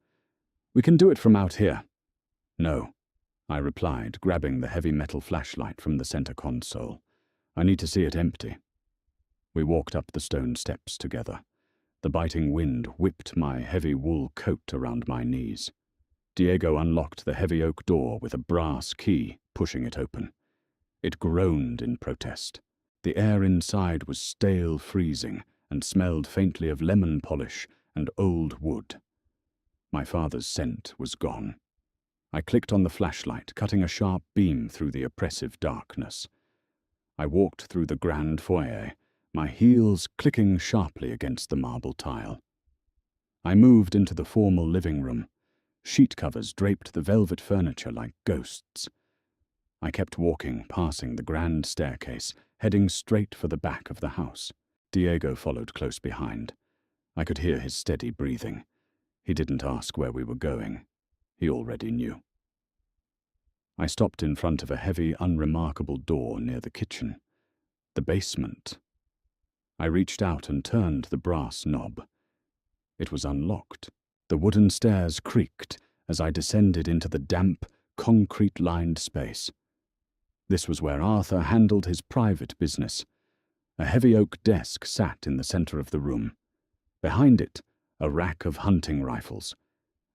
"We can do it from out here." "No," I replied, grabbing the heavy metal flashlight from the center console. "I need to see it empty." We walked up the stone steps together. The biting wind whipped my heavy wool coat around my knees. Diego unlocked the heavy oak door with a brass key, pushing it open. It groaned in protest. The air inside was stale freezing and smelled faintly of lemon polish and old wood. My father's scent was gone. I clicked on the flashlight, cutting a sharp beam through the oppressive darkness. I walked through the grand foyer, my heels clicking sharply against the marble tile. I moved into the formal living room. Sheet covers draped the velvet furniture like ghosts. I kept walking, passing the grand staircase, heading straight for the back of the house. Diego followed close behind. I could hear his steady breathing. He didn't ask where we were going. He already knew. I stopped in front of a heavy, unremarkable door near the kitchen. The basement. I reached out and turned the brass knob. It was unlocked. The wooden stairs creaked as I descended into the damp, concrete-lined space. This was where Arthur handled his private business. A heavy oak desk sat in the center of the room. Behind it, a rack of hunting rifles,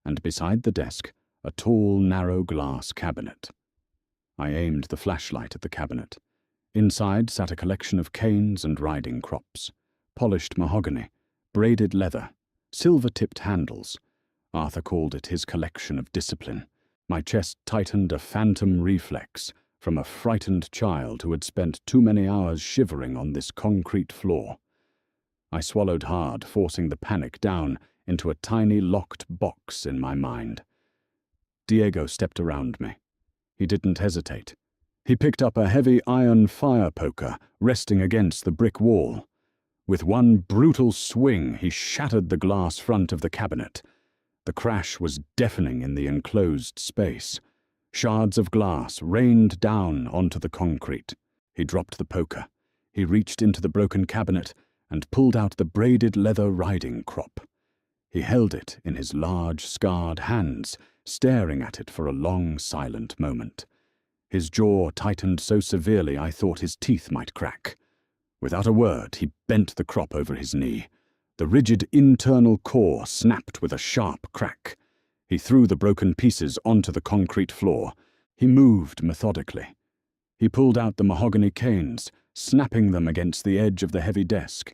and beside the desk, a tall, narrow glass cabinet. I aimed the flashlight at the cabinet. Inside sat a collection of canes and riding crops, polished mahogany, braided leather, silver-tipped handles. Arthur called it his collection of discipline. My chest tightened, a phantom reflex from a frightened child who had spent too many hours shivering on this concrete floor. I swallowed hard, forcing the panic down into a tiny locked box in my mind. Diego stepped around me. He didn't hesitate. He picked up a heavy iron fire poker resting against the brick wall. With one brutal swing, he shattered the glass front of the cabinet. The crash was deafening in the enclosed space. Shards of glass rained down onto the concrete. He dropped the poker. He reached into the broken cabinet and pulled out the braided leather riding crop. He held it in his large, scarred hands, staring at it for a long, silent moment. His jaw tightened so severely I thought his teeth might crack. Without a word, he bent the crop over his knee. The rigid internal core snapped with a sharp crack. He threw the broken pieces onto the concrete floor. He moved methodically. He pulled out the mahogany canes, snapping them against the edge of the heavy desk.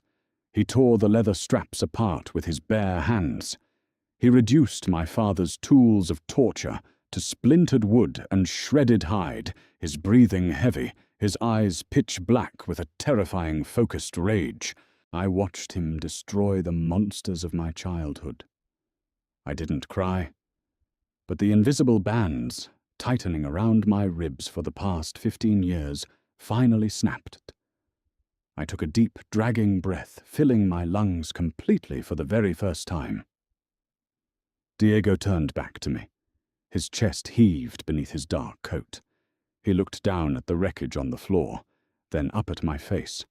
He tore the leather straps apart with his bare hands. He reduced my father's tools of torture to splintered wood and shredded hide, his breathing heavy, his eyes pitch black with a terrifying focused rage. I watched him destroy the monsters of my childhood. I didn't cry, but the invisible bands, tightening around my ribs for the past 15 years, finally snapped. I took a deep, dragging breath, filling my lungs completely for the very first time. Diego turned back to me. His chest heaved beneath his dark coat. He looked down at the wreckage on the floor, then up at my face.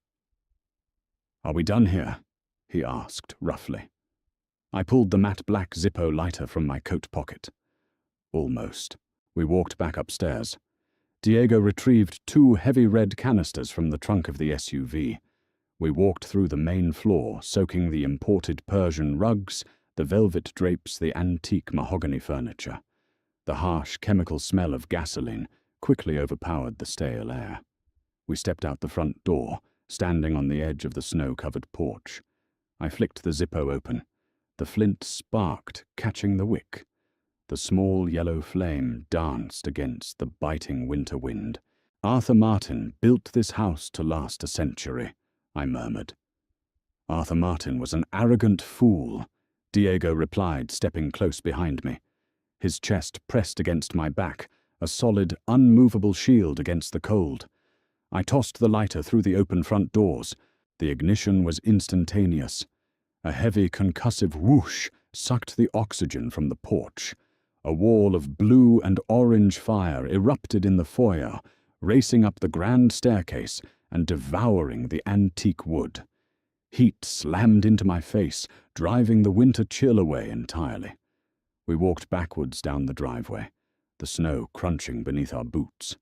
"Are we done here?" he asked roughly. I pulled the matte black Zippo lighter from my coat pocket. Almost. We walked back upstairs. Diego retrieved 2 heavy red canisters from the trunk of the SUV. We walked through the main floor, soaking the imported Persian rugs, the velvet drapes, the antique mahogany furniture. The harsh chemical smell of gasoline quickly overpowered the stale air. We stepped out the front door, standing on the edge of the snow-covered porch. I flicked the Zippo open. The flint sparked, catching the wick. The small yellow flame danced against the biting winter wind. "Arthur Martin built this house to last a century," I murmured. "Arthur Martin was an arrogant fool," Diego replied, stepping close behind me. His chest pressed against my back, a solid, unmovable shield against the cold. I tossed the lighter through the open front doors. The ignition was instantaneous. A heavy, concussive whoosh sucked the oxygen from the porch. A wall of blue and orange fire erupted in the foyer, racing up the grand staircase and devouring the antique wood. Heat slammed into my face, driving the winter chill away entirely. We walked backwards down the driveway, the snow crunching beneath our boots.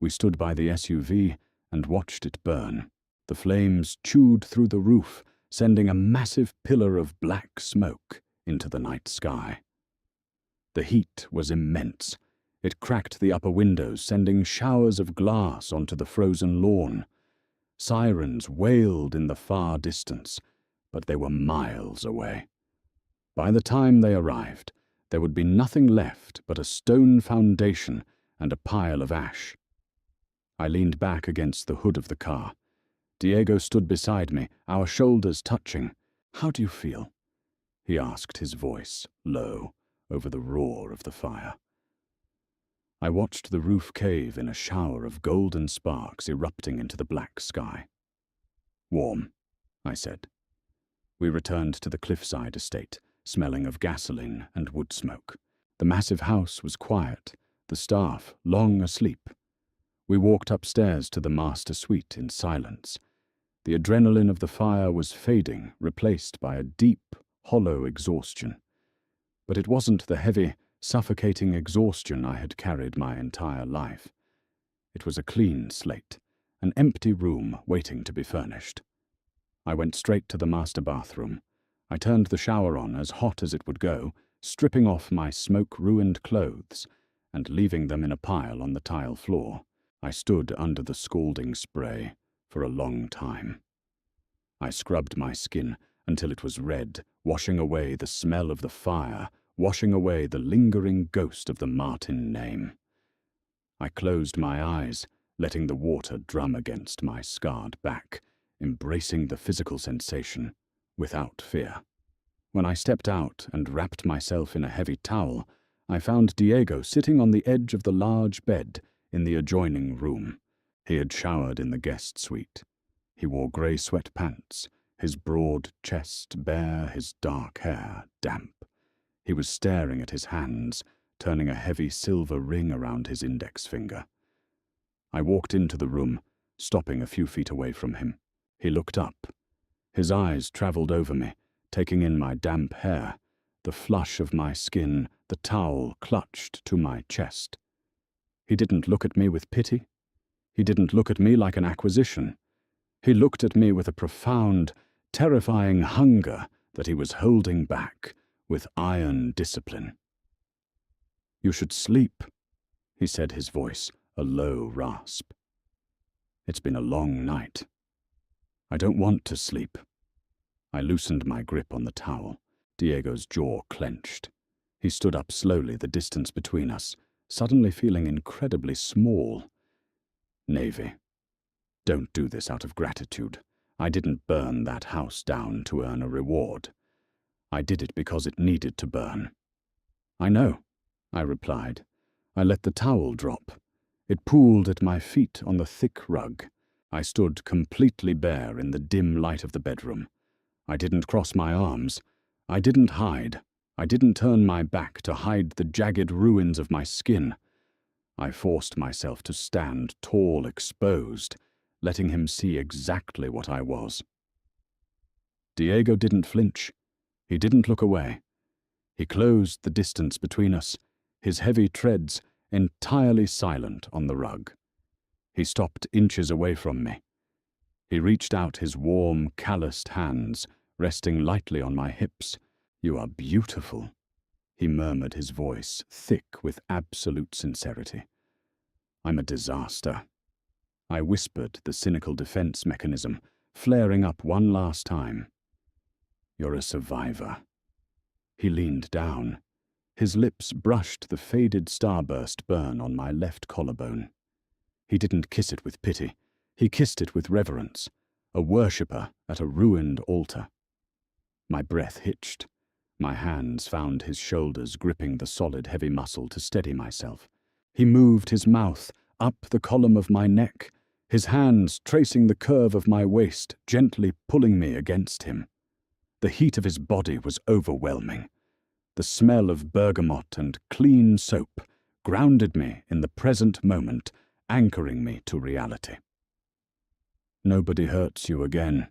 We stood by the SUV and watched it burn. The flames chewed through the roof, sending a massive pillar of black smoke into the night sky. The heat was immense. It cracked the upper windows, sending showers of glass onto the frozen lawn. Sirens wailed in the far distance, but they were miles away. By the time they arrived, there would be nothing left but a stone foundation and a pile of ash. I leaned back against the hood of the car. Diego stood beside me, our shoulders touching. "How do you feel?" he asked, his voice low over the roar of the fire. I watched the roof cave in a shower of golden sparks erupting into the black sky. "Warm," I said. We returned to the cliffside estate, smelling of gasoline and wood smoke. The massive house was quiet, the staff long asleep. We walked upstairs to the master suite in silence. The adrenaline of the fire was fading, replaced by a deep, hollow exhaustion. But it wasn't the heavy, suffocating exhaustion I had carried my entire life. It was a clean slate, an empty room waiting to be furnished. I went straight to the master bathroom. I turned the shower on as hot as it would go, stripping off my smoke-ruined clothes and leaving them in a pile on the tile floor. I stood under the scalding spray for a long time. I scrubbed my skin until it was red, washing away the smell of the fire, washing away the lingering ghost of the Martin name. I closed my eyes, letting the water drum against my scarred back, embracing the physical sensation without fear. When I stepped out and wrapped myself in a heavy towel, I found Diego sitting on the edge of the large bed in the adjoining room. He had showered in the guest suite. He wore grey sweatpants, his broad chest bare, his dark hair damp. He was staring at his hands, turning a heavy silver ring around his index finger. I walked into the room, stopping a few feet away from him. He looked up. His eyes travelled over me, taking in my damp hair, the flush of my skin, the towel clutched to my chest. He didn't look at me with pity. He didn't look at me like an acquisition. He looked at me with a profound, terrifying hunger that he was holding back with iron discipline. "You should sleep," he said, his voice a low rasp. "It's been a long night." "I don't want to sleep." I loosened my grip on the towel. Diego's jaw clenched. He stood up slowly, the distance between us, suddenly feeling incredibly small. "Navy, don't do this out of gratitude. I didn't burn that house down to earn a reward. I did it because it needed to burn." "I know," I replied. I let the towel drop. It pooled at my feet on the thick rug. I stood completely bare in the dim light of the bedroom. I didn't cross my arms. I didn't hide. I didn't turn my back to hide the jagged ruins of my skin. I forced myself to stand tall, exposed, letting him see exactly what I was. Diego didn't flinch. He didn't look away. He closed the distance between us, his heavy treads entirely silent on the rug. He stopped inches away from me. He reached out his warm, calloused hands, resting lightly on my hips. "You are beautiful," he murmured, his voice thick with absolute sincerity. "I'm a disaster." I whispered, the cynical defense mechanism flaring up one last time. "You're a survivor." He leaned down. His lips brushed the faded starburst burn on my left collarbone. He didn't kiss it with pity. He kissed it with reverence, a worshipper at a ruined altar. My breath hitched. My hands found his shoulders, gripping the solid, heavy muscle to steady myself. He moved his mouth up the column of my neck, his hands tracing the curve of my waist, gently pulling me against him. The heat of his body was overwhelming. The smell of bergamot and clean soap grounded me in the present moment, anchoring me to reality. "Nobody hurts you again,"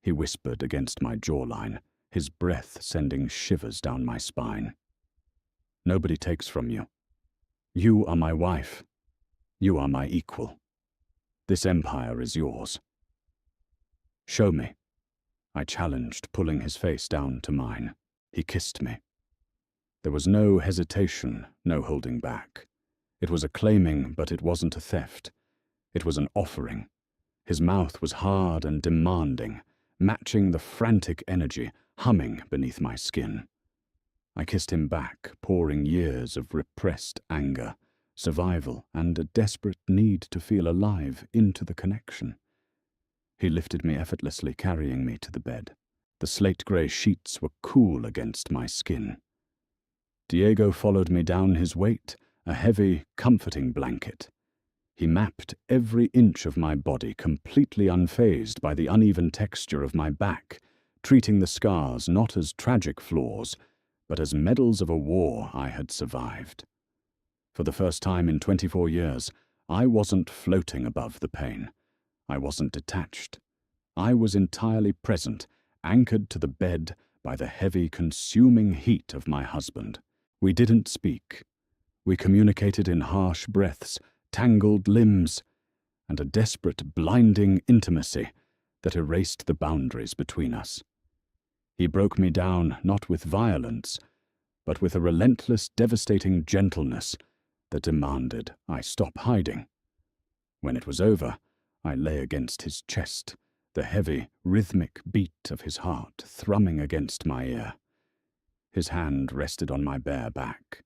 he whispered against my jawline, his breath sending shivers down my spine. "Nobody takes from you. You are my wife. You are my equal. This empire is yours." "Show me," I challenged, pulling his face down to mine. He kissed me. There was no hesitation, no holding back. It was a claiming, but it wasn't a theft. It was an offering. His mouth was hard and demanding, matching the frantic energy humming beneath my skin. I kissed him back, pouring years of repressed anger, survival, and a desperate need to feel alive into the connection. He lifted me effortlessly, carrying me to the bed. The slate-grey sheets were cool against my skin. Diego followed me down his weight, a heavy, comforting blanket. He mapped every inch of my body, completely unfazed by the uneven texture of my back, treating the scars not as tragic flaws, but as medals of a war I had survived. For the first time in 24 years, I wasn't floating above the pain. I wasn't detached. I was entirely present, anchored to the bed by the heavy, consuming heat of my husband. We didn't speak. We communicated in harsh breaths, tangled limbs, and a desperate, blinding intimacy that erased the boundaries between us. He broke me down not with violence, but with a relentless, devastating gentleness that demanded I stop hiding. When it was over, I lay against his chest, the heavy, rhythmic beat of his heart thrumming against my ear. His hand rested on my bare back,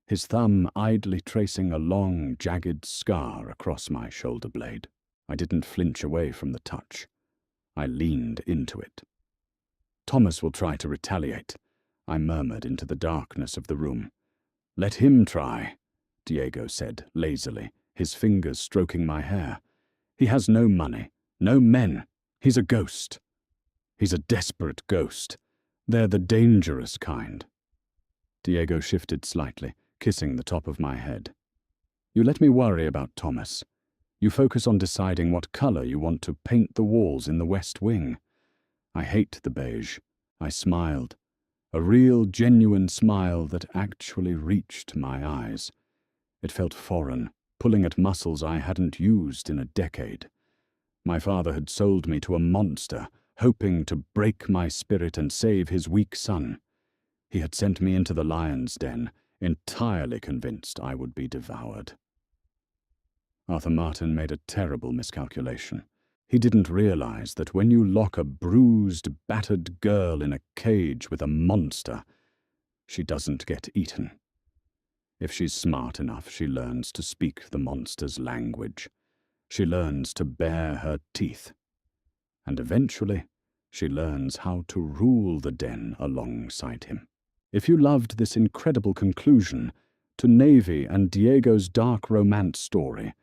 his thumb idly tracing a long, jagged scar across my shoulder blade. I didn't flinch away from the touch. I leaned into it. Thomas will try to retaliate, I murmured into the darkness of the room. Let him try, Diego said lazily, his fingers stroking my hair. He has no money, no men. He's a ghost. He's a desperate ghost. They're the dangerous kind. Diego shifted slightly, kissing the top of my head. You let me worry about Thomas. You focus on deciding what color you want to paint the walls in the West Wing. I hate the beige. I smiled. A real, genuine smile that actually reached my eyes. It felt foreign, pulling at muscles I hadn't used in a decade. My father had sold me to a monster, hoping to break my spirit and save his weak son. He had sent me into the lion's den, entirely convinced I would be devoured. Arthur Martin made a terrible miscalculation. He didn't realize that when you lock a bruised, battered girl in a cage with a monster, she doesn't get eaten. If she's smart enough, she learns to speak the monster's language. She learns to bare her teeth. And eventually, she learns how to rule the den alongside him. If you loved this incredible conclusion to Navy and Diego's dark romance story,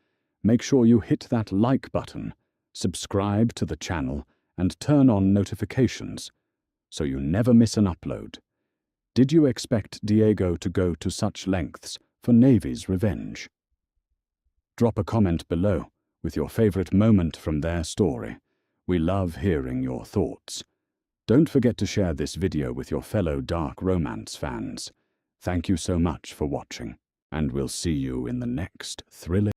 make sure you hit that like button, subscribe to the channel, and turn on notifications so you never miss an upload. Did you expect Diego to go to such lengths for Navy's revenge? Drop a comment below with your favorite moment from their story. We love hearing your thoughts. Don't forget to share this video with your fellow dark romance fans. Thank you so much for watching, and we'll see you in the next thrilling